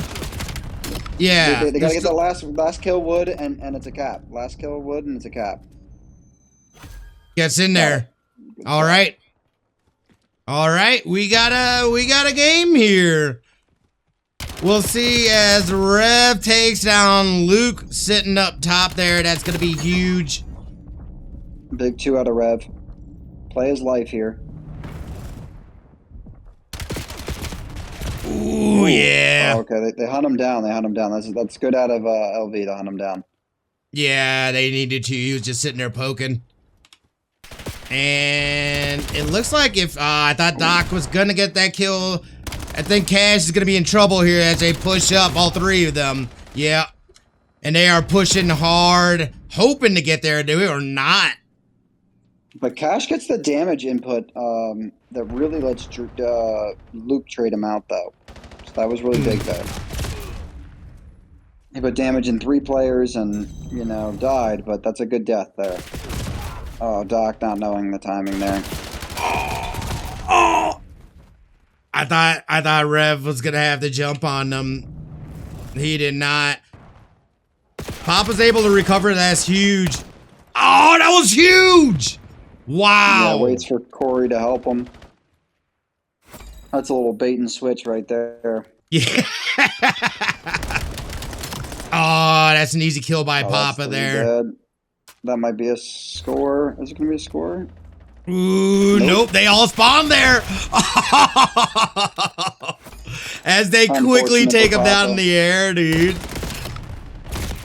Yeah. They got to get the last kill wood and it's a cap. Last kill wood and it's a cap. Gets in there. All right. All right, we got a game here. We'll see as Rev takes down Luke sitting up top there. That's gonna be huge. Big 2 out of Rev. Play his life here. Ooh, yeah. Oh, okay, they hunt him down. They hunt him down. That's good out of LV to hunt him down. Yeah, they needed to. He was just sitting there poking. And it looks like if I thought Doc was gonna get that kill, I think Cash is gonna be in trouble here as they push up, all 3 of them. Yeah. And they are pushing hard, hoping to get there. They are not. But Cash gets the damage input that really lets Luke trade him out, though. So that was really big there. He put damage in 3 players and, you know, died, but that's a good death there. Oh, Doc not knowing the timing there. Oh! I thought Rev was gonna have to jump on them. He did not. Pop was able to recover. That's huge. Oh, that was huge! Wow. Yeah, waits for Corey to help him. That's a little bait and switch right there. Yeah. Oh, that's an easy kill by Papa there. Dead. That might be a score. Is it going to be a score? Ooh, nope. They all spawn there. As they quickly take him down in the air, dude.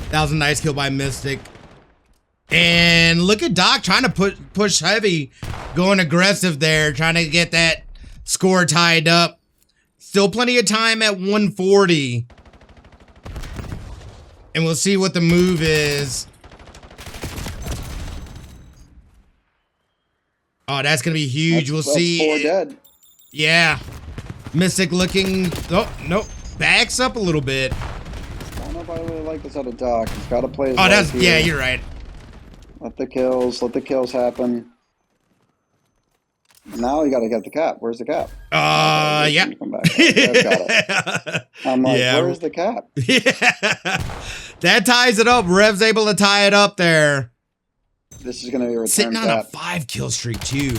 That was a nice kill by Mystic. And look at Doc trying to push heavy, going aggressive there, trying to get that score tied up. Still plenty of time at 140. And we'll see what the move is. Oh, that's going to be huge. We'll see. 4 dead. Yeah. Mystic looking. Oh, no. Backs up a little bit. I don't know if I really like this out of Doc. He's got to play his that's. here. Yeah, you're right. Let the kills happen. Now you got to get the cap. Where's the cap? Yeah. Come back. Okay, got it. I'm like, where's the cap? Yeah. That ties it up. Rev's able to tie it up there. This is going to be a return Sitting on cap. a 5-kill streak, too.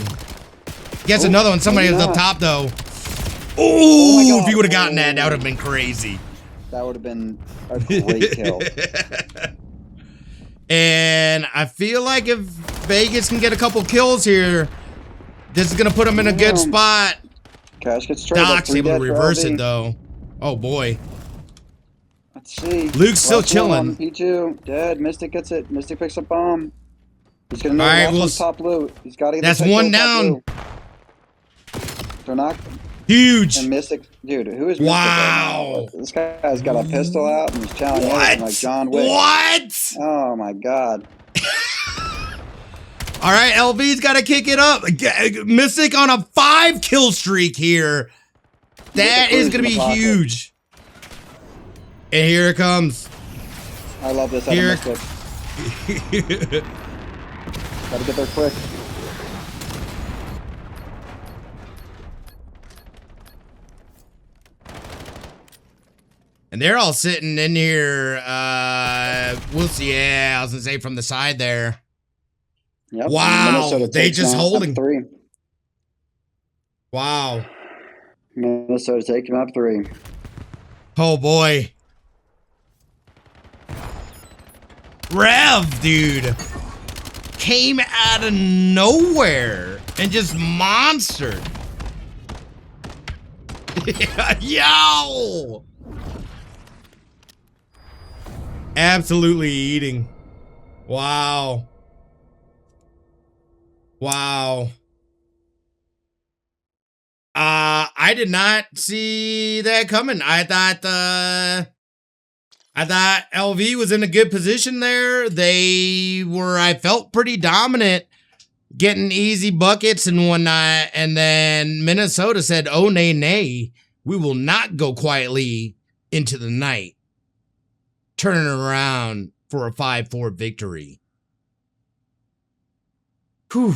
Gets another one. Somebody was up top, though. Oh, if he would have gotten that, that would have been crazy. That would have been a great kill. And I feel like if Vegas can get a couple kills here, this is going to put him in a good spot. Cash gets traded. Doc's able to reverse it, though. Oh, boy. Let's see. Luke's still chilling. P2, dead. Mystic gets it. Mystic picks up bomb. He's going to know top loot. He's got to get that's one down. They're not. Huge. And Mystic, dude, who is Mystic? Wow. Right now? This guy's got a pistol out and he's challenging like John Wick. What? Oh my god. All right, LV's got to kick it up. Mystic on a 5-kill streak here. That is going to be huge. And here it comes. I love this out of Mystic. Gotta get there quick. And they're all sitting in here. We'll see. Yeah, I was gonna say from the side there. Yep. Wow, they just holding. 3. Wow. Minnesota taking up 3. Oh boy. Rev, dude. came out of nowhere and just monstered. Yo! Absolutely eating. Wow. Wow. I did not see that coming. I thought LV was in a good position there. They were, I felt, pretty dominant, getting easy buckets and whatnot. And then Minnesota said, oh, nay, nay, we will not go quietly into the night, turning around for a 5-4 victory. Whew.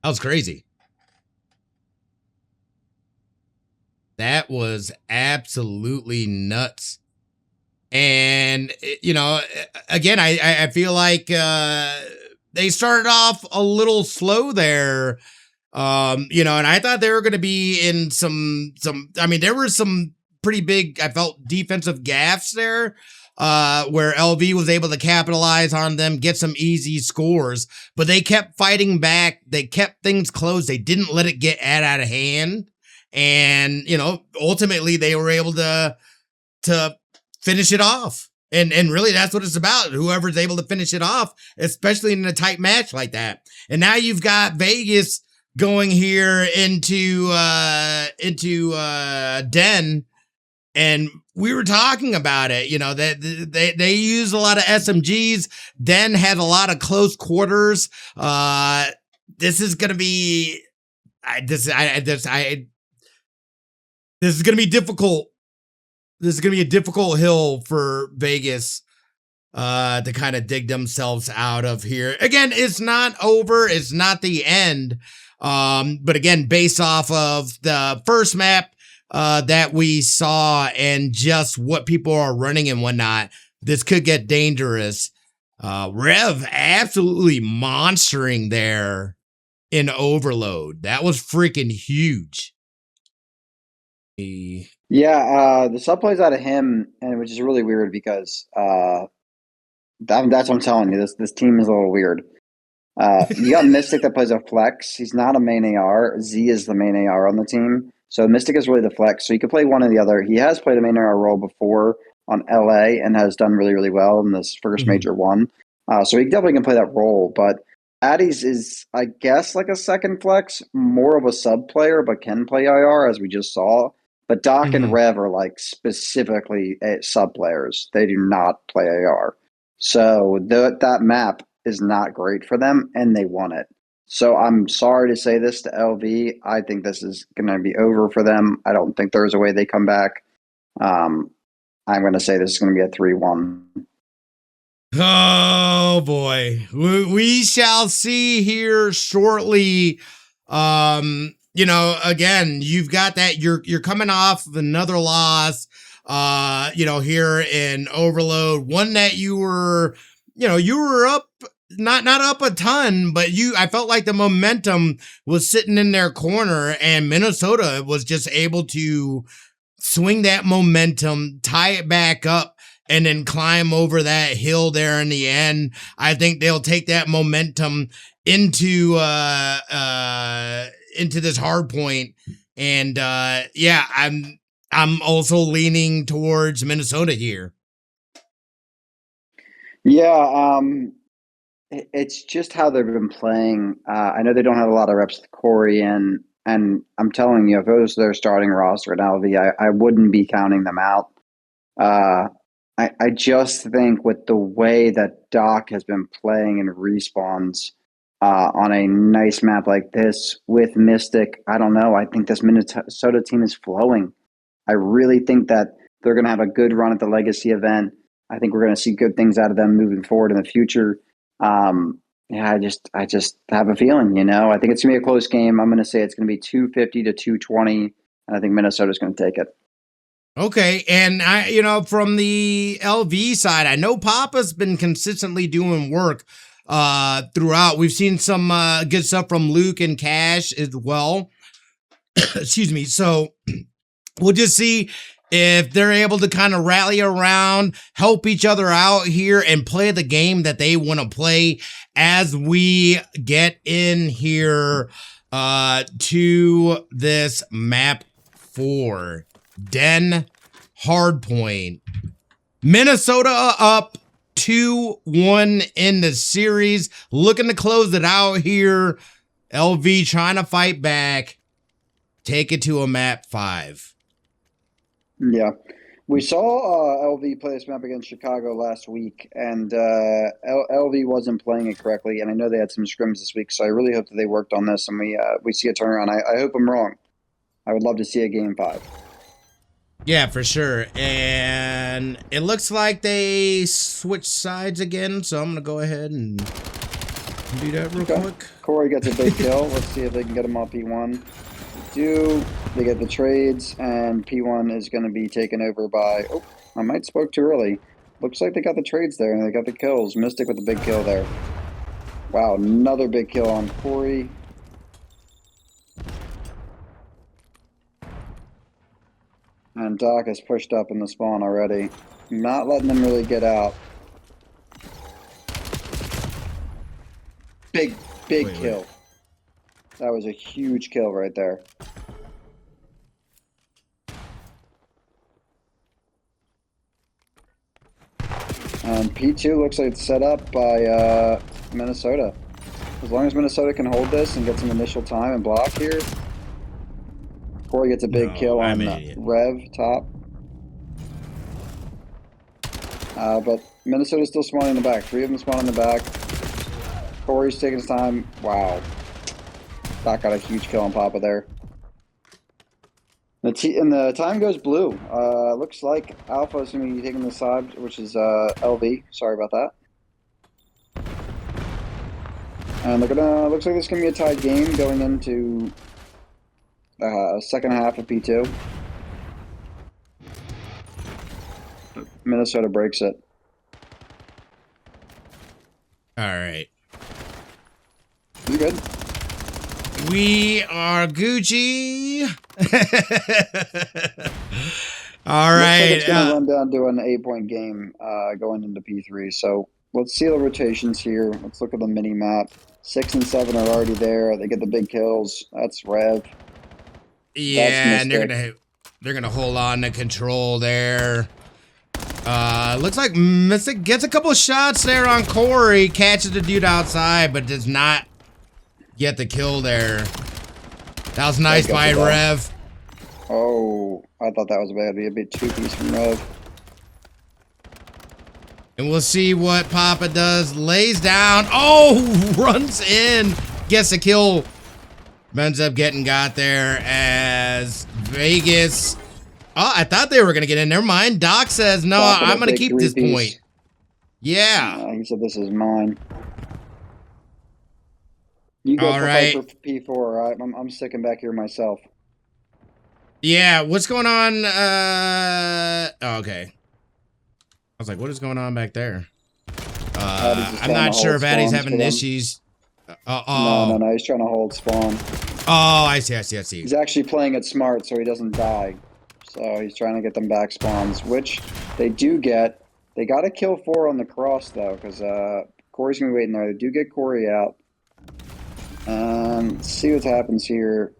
That was crazy. That was absolutely nuts. And, you know, again, I feel like they started off a little slow there. You know, and I thought they were going to be in some, I mean, there were some pretty big, I felt, defensive gaffes there, where LV was able to capitalize on them, get some easy scores, but they kept fighting back. They kept things close. They didn't let it get out of hand. And, you know, ultimately they were able to finish it off. And really that's what it's about. Whoever's able to finish it off, especially in a tight match like that. And now you've got Vegas going here into Den. And we were talking about it, you know, that they use a lot of SMGs. Den had a lot of close quarters. This is going to be, this is going to be difficult. This is going to be a difficult hill for Vegas to kind of dig themselves out of here. Again, it's not over. It's not the end. But again, based off of the first map that we saw and just what people are running and whatnot, this could get dangerous. Rev absolutely monstering there in Overload. That was freaking huge. Yeah, the sub plays out of him, and which is really weird because that's what I'm telling you. This team is a little weird. You got Mystic that plays a flex. He's not a main AR. Z is the main AR on the team, so Mystic is really the flex. So you can play one or the other. He has played a main AR role before on LA and has done really, really well in this first major one. So he definitely can play that role. But Addy's is, I guess, like a second flex, more of a sub player, but can play IR as we just saw. But Doc and Rev are like specifically sub players. They do not play AR. So that map is not great for them, and they won it. So I'm sorry to say this to LV. I think this is going to be over for them. I don't think there's a way they come back. I'm going to say this is going to be a 3-1. Oh boy, we shall see here shortly. You know, again, you've got that you're coming off of another loss, you know, here in Overload, one that you were up, not up a ton, but I felt like the momentum was sitting in their corner, and Minnesota was just able to swing that momentum, tie it back up, and then climb over that hill there in the end. I think they'll take that momentum into this hard point. And yeah, I'm also leaning towards Minnesota here. Yeah, it's just how they've been playing. I know they don't have a lot of reps with Corey, and I'm telling you, if it was their starting roster at LV, I wouldn't be counting them out. I just think with the way that Doc has been playing in respawns on a nice map like this with Mystic, I don't know. I think this Minnesota team is flowing. I really think that they're going to have a good run at the Legacy event. I think we're going to see good things out of them moving forward in the future. Yeah, I just have a feeling, you know. I think it's going to be a close game. I'm going to say it's going to be 250 to 220, and I think Minnesota's going to take it. Okay, and you know, from the LV side, I know Papa's been consistently doing work throughout. We've seen some good stuff from Luke and Cash as well. Excuse me. So we'll just see if they're able to kind of rally around, help each other out here, and play the game that they want to play as we get in here to this map 4, Den Hardpoint. Minnesota up 2-1 in the series, looking to close it out here. LV trying to fight back, take it to a map 5. Yeah. We saw LV play this map against Chicago last week, and LV wasn't playing it correctly, and I know they had some scrims this week, so I really hope that they worked on this and we see a turnaround. I hope I'm wrong. I would love to see a game 5. Yeah, for sure. And it looks like they switched sides again, so I'm going to go ahead and do that real quick. Corey gets a big kill. Let's see if they can get him off P1. They get the trades, and P1 is going to be taken over by... Oh, I might spoke too early. Looks like they got the trades there, and they got the kills. Mystic with the big kill there. Wow, another big kill on Corey. And Doc has pushed up in the spawn already. Not letting them really get out. Big kill. That was a huge kill right there. And P2 looks like it's set up by Minnesota. As long as Minnesota can hold this and get some initial time and block here. Corey gets a big kill on Rev top. But Minnesota's still spawning in the back. 3 of them spawn in the back. Corey's taking his time. Wow. Doc got a huge kill on Papa there. And the time goes blue. Looks like Alpha is going to be taking the side, which is LV. Sorry about that. And looks like this is going to be a tied game going into second half of P2. Minnesota breaks it. All right. You good? We are Gucci. All right. Looks like it's going to run down to an 8-point game going into P3. So let's see the rotations here. Let's look at the mini map. 6 and 7 are already there. They get the big kills. That's Rev. Yeah, and they're gonna hold on to control there. Looks like Mystic gets a couple of shots there on Corey, catches the dude outside, but does not get the kill there. That was nice by Rev. Oh, I thought that was a bit 2-piece from Rev. And we'll see what Papa does. Lays down. Oh, runs in. Gets a kill. Ends up getting got there as Vegas. Oh, I thought they were going to get in. Never mind. Doc says, no, I'm going to keep this point. Yeah. He said, this is mine. You go for P4, all right? I'm sticking back here myself. Yeah, what's going on? Oh, okay. I was like, what is going on back there? I'm not sure if Addy's having issues. No, he's trying to hold spawn. Oh, I see. He's actually playing it smart so he doesn't die. So he's trying to get them back spawns, which they do get. They got to kill 4 on the cross, though, because Corey's going to be waiting there. They do get Corey out. Let's see what happens here.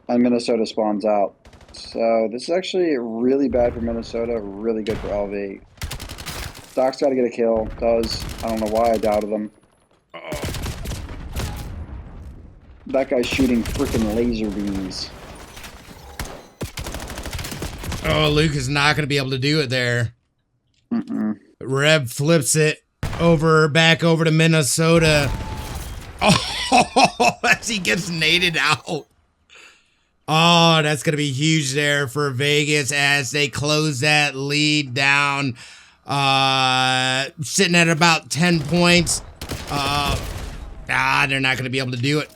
And Minnesota spawns out. So this is actually really bad for Minnesota, really good for LV. Doc's got to get a kill. Does. I don't know why I doubted him. That guy's shooting freaking laser beams. Oh, Luke is not going to be able to do it there. Rev flips it back over to Minnesota. Oh, as he gets naded out. Oh, that's going to be huge there for Vegas as they close that lead down. Sitting at about 10 points. They're not going to be able to do it.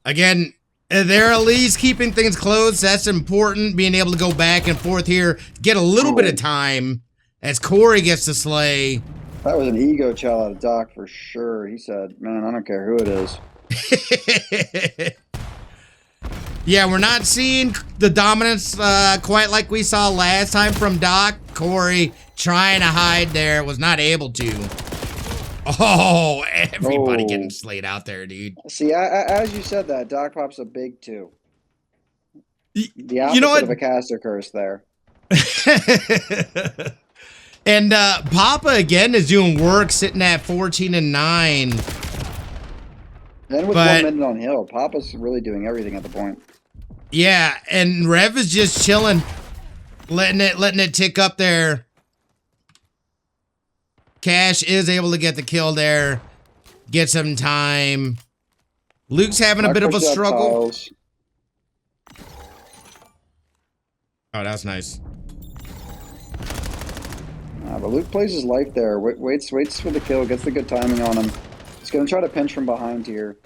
Again, they're at least keeping things close. That's important. Being able to go back and forth here. Get a little bit of time as Corey gets to slay. That was an ego chow out of Doc for sure. He said, man, I don't care who it is. Yeah, we're not seeing the dominance quite like we saw last time from Doc. Corey trying to hide there, was not able to. Oh, everybody getting slayed out there, dude. See, as you said that, Doc Pop's a big 2. The You know opposite what? of a caster curse there. And Papa again is doing work, sitting at 14 and 9. Then with 1 minute on hill, Papa's really doing everything at the point. Yeah, and Rev is just chilling, letting it tick up there. Cash is able to get the kill there, get some time. Luke's having a bit of a struggle. Oh, that's nice. But Luke plays his life there. Waits for the kill, gets the good timing on him. He's going to try to pinch from behind here.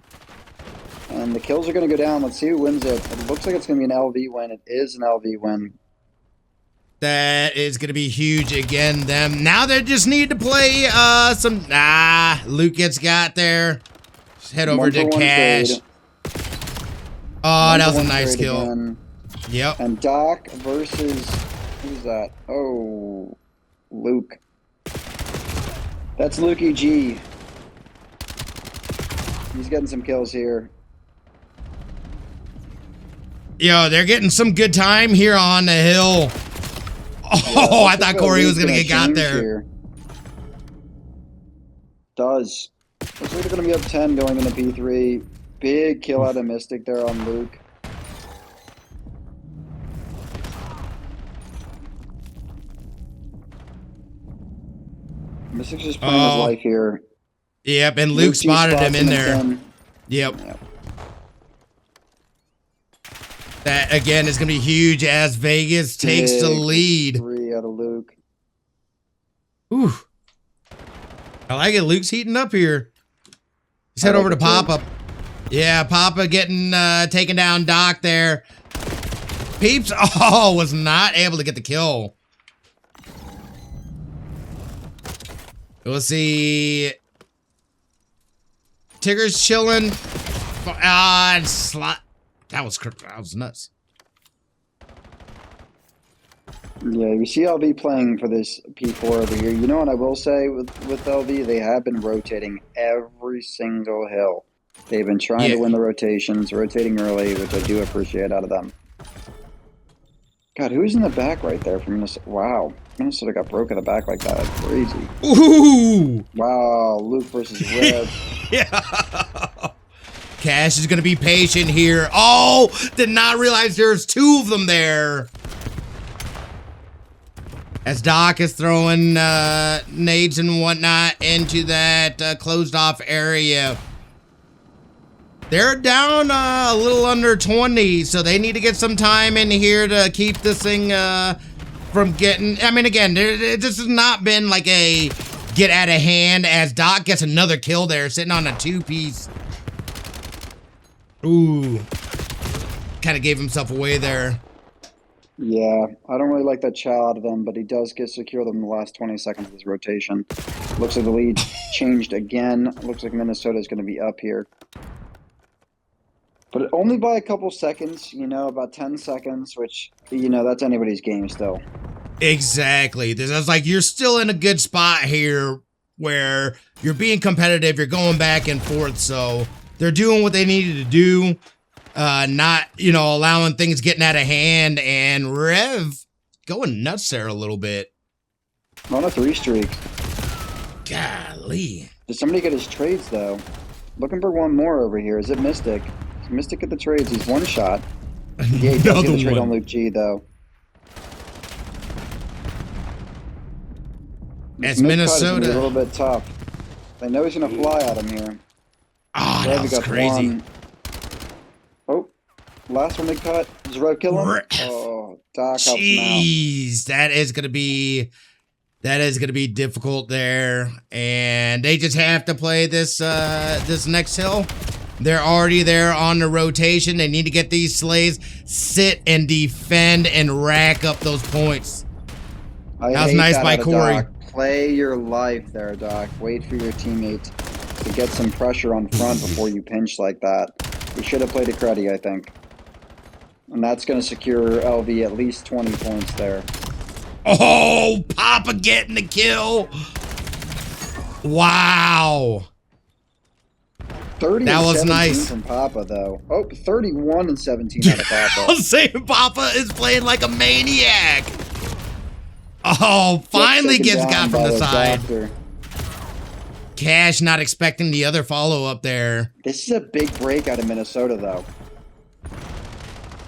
And the kills are going to go down. Let's see who wins it. It looks like it's going to be an LV win. It is an LV win. That is going to be huge again. Them now they just need to play some. Luke gets got there. Just head over to Cash. Trade. Oh, that was a nice kill. Again. Yep. And Doc versus who's that? Oh, Luke. That's Lukey G. He's getting some kills here. Yo, they're getting some good time here on the hill. Oh, I thought Corey was going to get got there. Here. Does. Looks like they're going to be up 10 going into P3. Big kill out of Mystic there on Luke. Mystic's just playing his life here. Yep, and Luke spotted him in there. Yep. That, again, is going to be huge as Vegas takes the lead. 3 out of Luke. Ooh. I like it. Luke's heating up here. Let's head over to Papa. Yeah, Papa getting taken down Doc there. Peeps, was not able to get the kill. We'll see. Tigger's chilling. That was nuts. Yeah, you see LV playing for this P4 over here. You know what I will say with LV? They have been rotating every single hill. They've been trying to win the rotations, rotating early, which I do appreciate out of them. God, who's in the back right there from Minnesota? Wow. Minnesota got broke in the back like that. That's crazy. Ooh! Wow, Luke versus Rev. Yeah. Cash is going to be patient here. Oh, did not realize there's 2 of them there. As Doc is throwing nades and whatnot into that closed off area. They're down a little under 20, so they need to get some time in here to keep this thing from getting... I mean, again, this has not been like a get out of hand as Doc gets another kill there, sitting on a 2-piece. Ooh. Kind of gave himself away there. Yeah, I don't really like that chow out of them, but he does get secure them in the last 20 seconds of this rotation. Looks like the lead changed again. Looks like Minnesota is going to be up here. But only by a couple seconds, you know, about 10 seconds, which, you know, that's anybody's game still. Exactly. I was like, you're still in a good spot here where you're being competitive, you're going back and forth, so they're doing what they needed to do, not, you know, allowing things getting out of hand, and Rev going nuts there a little bit. On a 3 streak. Golly. Did somebody get his trades, though? Looking for one more over here. Is it Mystic? Is Mystic at the trades? He's one shot. Yeah, he does get the trade on Luke G, though. As Minnesota. A little bit tough. I know he's going to fly at him here. Oh, that was crazy. One. Oh, last one they cut. Does Rev kill him? Oh, Doc helps him out. Jeez, that is gonna be difficult there, and they just have to play this this next hill. They're already there on the rotation. They need to get these slays, sit and defend and rack up those points. That was nice by Corey. Doc. Play your life there, Doc. Wait for your teammates to get some pressure on front before you pinch like that. We should have played a cruddy, I think. And that's going to secure LV at least 20 points there. Oh, Papa getting the kill. Wow. 30 That and was 17 nice. from Papa, though. Oh, 31 and 17 out of I Papa. was saying Papa is playing like a maniac. Oh, finally gets got from the side. Doctor. Cash not expecting the other follow-up there. This is a big break out of Minnesota, though.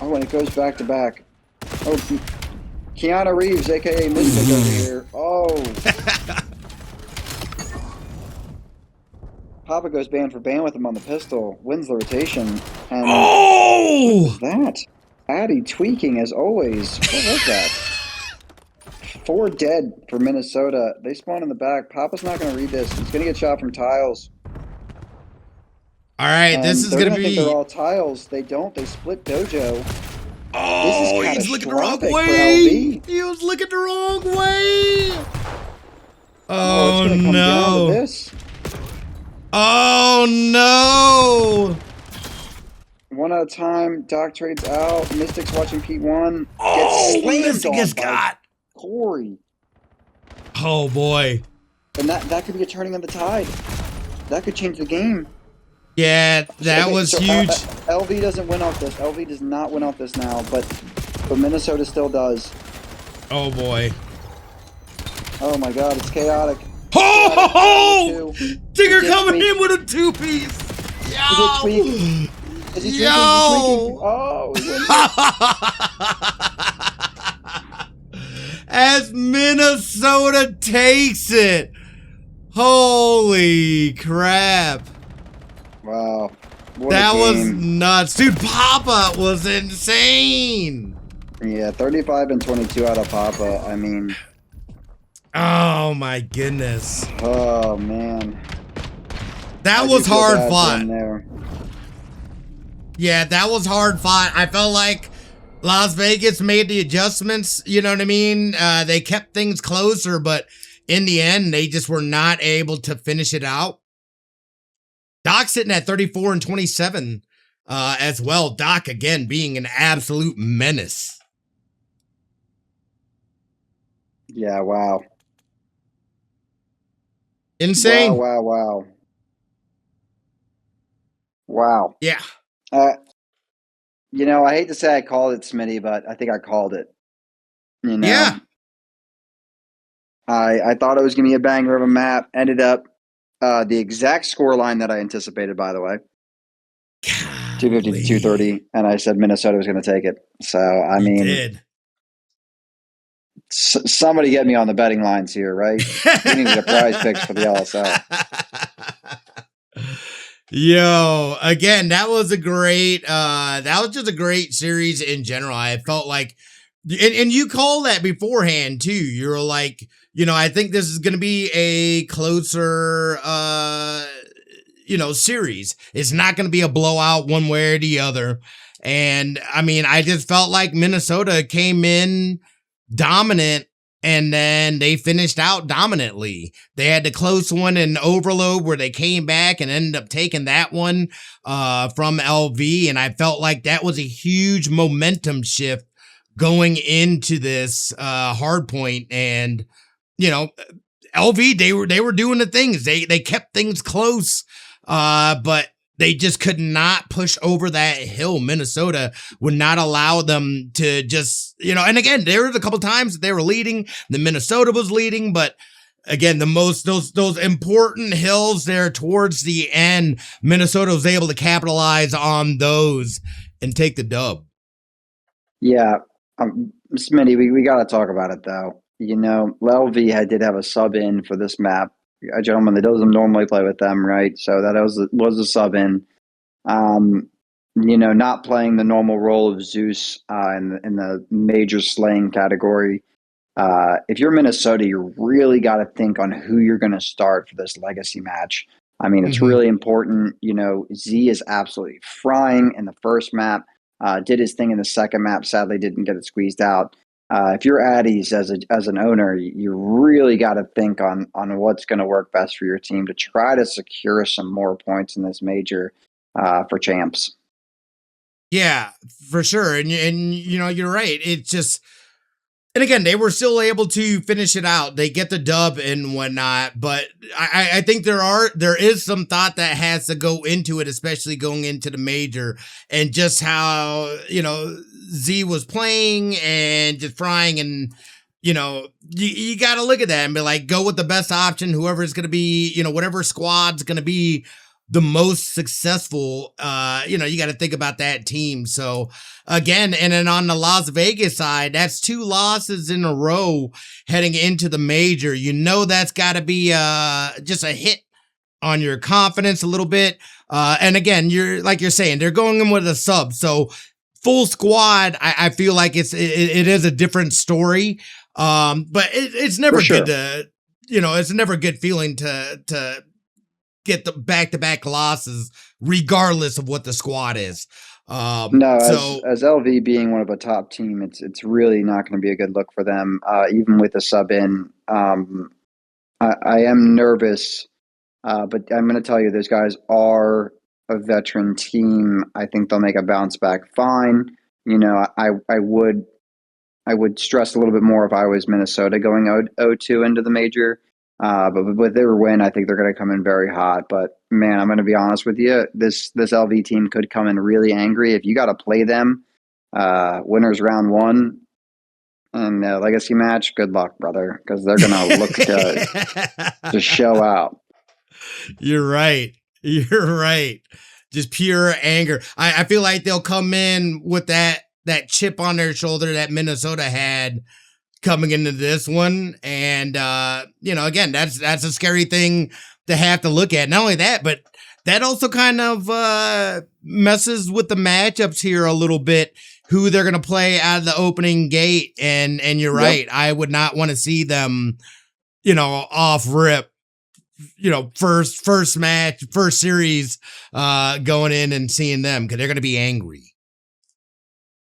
Oh, and it goes back to back. Oh, Keanu Reeves, a.k.a. Mystic over here. Oh. Papa goes banned with him on the pistol. Wins the rotation. And oh! What was that? Addy tweaking, as always. What was that? 4 dead for Minnesota. They spawn in the back. Papa's not going to read this. He's going to get shot from tiles. All right, And this is going to be... think they're all tiles. They don't. They split Dojo. Oh, he's looking the wrong way. He was looking the wrong way. Oh, it's gonna come down to this. Oh, no. 1 at a time. Doc trades out. Mystic's watching P1. Oh, Mystic has got Corey. Oh, boy. And that could be a turning of the tide. That could change the game. Yeah, that was huge. LV doesn't win off this. LV does not win off this now, but Minnesota still does. Oh, boy. Oh, my God. It's chaotic. Ho, ho, ho! Digger coming in with a 2-piece. Yo! Is he tweaking? Yo! Oh, as Minnesota takes it. Holy crap. Wow. That was nuts. Dude, Papa was insane. Yeah, 35 and 22 out of Papa. I mean... Oh, my goodness. Oh, man. That was hard fought. Yeah, that was hard fought. I felt like Las Vegas made the adjustments, you know what I mean? They kept things closer, but in the end, they just were not able to finish it out. Doc sitting at 34 and 27 as well. Doc, again, being an absolute menace. Yeah, wow. Insane. Wow. Wow. Yeah. You know, I hate to say I called it, Smitty, but I think I called it. You know? Yeah. I thought it was going to be a banger of a map. Ended up the exact score line that I anticipated, by the way. 250 to 230, and I said Minnesota was going to take it. So, I mean... did. Somebody get me on the betting lines here, right? We need to get prize picks for the LSL. Yo, again, that was just a great series in general. I felt like, and you called that beforehand too. You were like, you know, I think this is going to be a closer, series. It's not going to be a blowout one way or the other. And I mean, I just felt like Minnesota came in dominant, and then they finished out dominantly. They had the close one in Overload where they came back and ended up taking that one from LV, and I felt like that was a huge momentum shift going into this hard point. And you know, LV, they were doing the things. They kept things close, but they just could not push over that hill. Minnesota would not allow them to just, and again, there was a couple times that they were leading. The Minnesota was leading, but again, those important hills there towards the end, Minnesota was able to capitalize on those and take the dub. Yeah. Smitty, we got to talk about it though. You know, LV did have a sub in for this map. A gentleman that doesn't normally play with them, right? So that was a sub in. Not playing the normal role of Zeus in the major slaying category. If you're Minnesota, you really got to think on who you're going to start for this legacy match. I mean, it's really important. You know, Z is absolutely frying in the first map. Did his thing in the second map. Sadly, didn't get it squeezed out. If you're Addies as an owner, you really got to think on what's going to work best for your team to try to secure some more points in this major for champs. Yeah, for sure. And you know, you're right. It's just, and again, they were still able to finish it out. They get the dub and whatnot, but I think there is some thought that has to go into it, especially going into the major, and just how, you know, Z was playing and just frying, and you know, you got to look at that and be like, go with the best option, whoever is going to be, you know, whatever squad's going to be the most successful. You know, you got to think about that team. So again, and then on the Las Vegas side, that's 2 losses in a row heading into the major. You know, that's got to be just a hit on your confidence a little bit. And again, you're saying, they're going in with a sub. So full squad, I feel like it is a different story. But it's never good to, you know, it's never a good feeling to get the back-to-back losses, regardless of what the squad is. No, as LV being one of a top team, it's really not going to be a good look for them, even with the sub in. I am nervous, but I'm going to tell you, those guys are a veteran team. I think they'll make a bounce back fine. You know, I would stress a little bit more if I was Minnesota going 0-2 into the major. But with their win, I think they're going to come in very hot. But man, I'm going to be honest with you. This LV team could come in really angry. If you got to play them, winners round 1 and legacy match, good luck, brother, because they're going to look to show out. You're right. You're right. Just pure anger. I feel like they'll come in with that chip on their shoulder that Minnesota had coming into this one. And, you know, again, that's a scary thing to have to look at. Not only that, but that also kind of messes with the matchups here a little bit, who they're going to play out of the opening gate. And you're right. Yep. I would not want to see them, you know, off rip, you know, first match, first series, going in and seeing them, because they're going to be angry.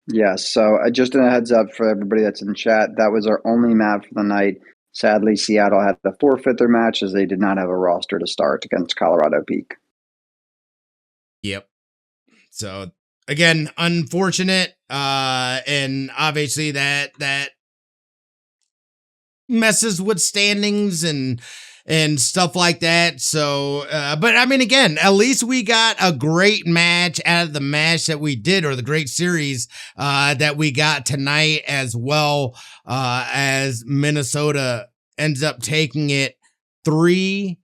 Yes, so just a heads up for everybody that's in chat, that was our only map for the night. Sadly, Seattle had to forfeit their match as they did not have a roster to start against Colorado Peak. Yep. So again, unfortunate, and obviously that messes with standings and stuff like that. So, but I mean, again, at least we got a great match out of the match that we did, or the great series that we got tonight, as well, as Minnesota ends up taking it 3-1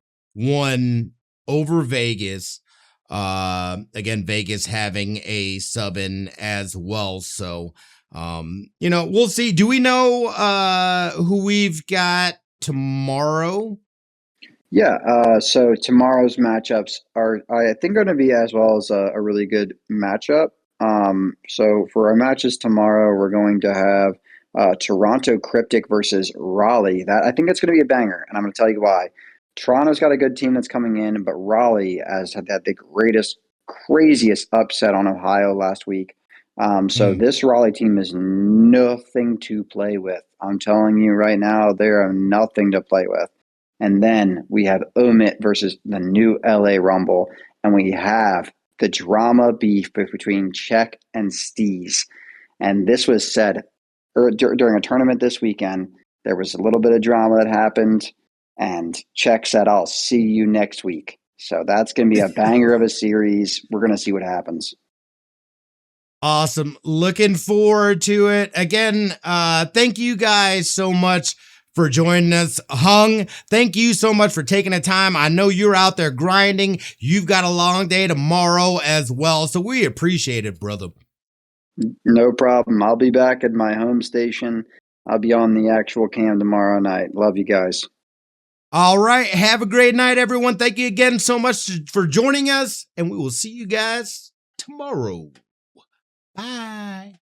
over Vegas. Again, Vegas having a sub in as well. So, you know, we'll see. Do we know who we've got tomorrow? Yeah, so tomorrow's matchups are, I think, going to be as well as a really good matchup. So for our matches tomorrow, we're going to have Toronto Cryptic versus Raleigh. That, I think it's going to be a banger, and I'm going to tell you why. Toronto's got a good team that's coming in, but Raleigh has had the craziest upset on Ohio last week. So this Raleigh team is nothing to play with. I'm telling you right now, they are nothing to play with. And then we have Omit versus the new LA Rumble. And we have the drama beef between Czech and Steez. And this was said during a tournament this weekend. There was a little bit of drama that happened. And Czech said, I'll see you next week. So that's going to be a banger of a series. We're going to see what happens. Awesome. Looking forward to it. Again, thank you guys so much for joining us. Hung, thank you so much for taking the time. I know you're out there grinding. You've got a long day tomorrow as well, so we appreciate it, brother. No problem. I'll be back at my home station. I'll be on the actual cam tomorrow night. Love you guys. All right. Have a great night, everyone. Thank you again so much for joining us, and we will see you guys tomorrow. Bye.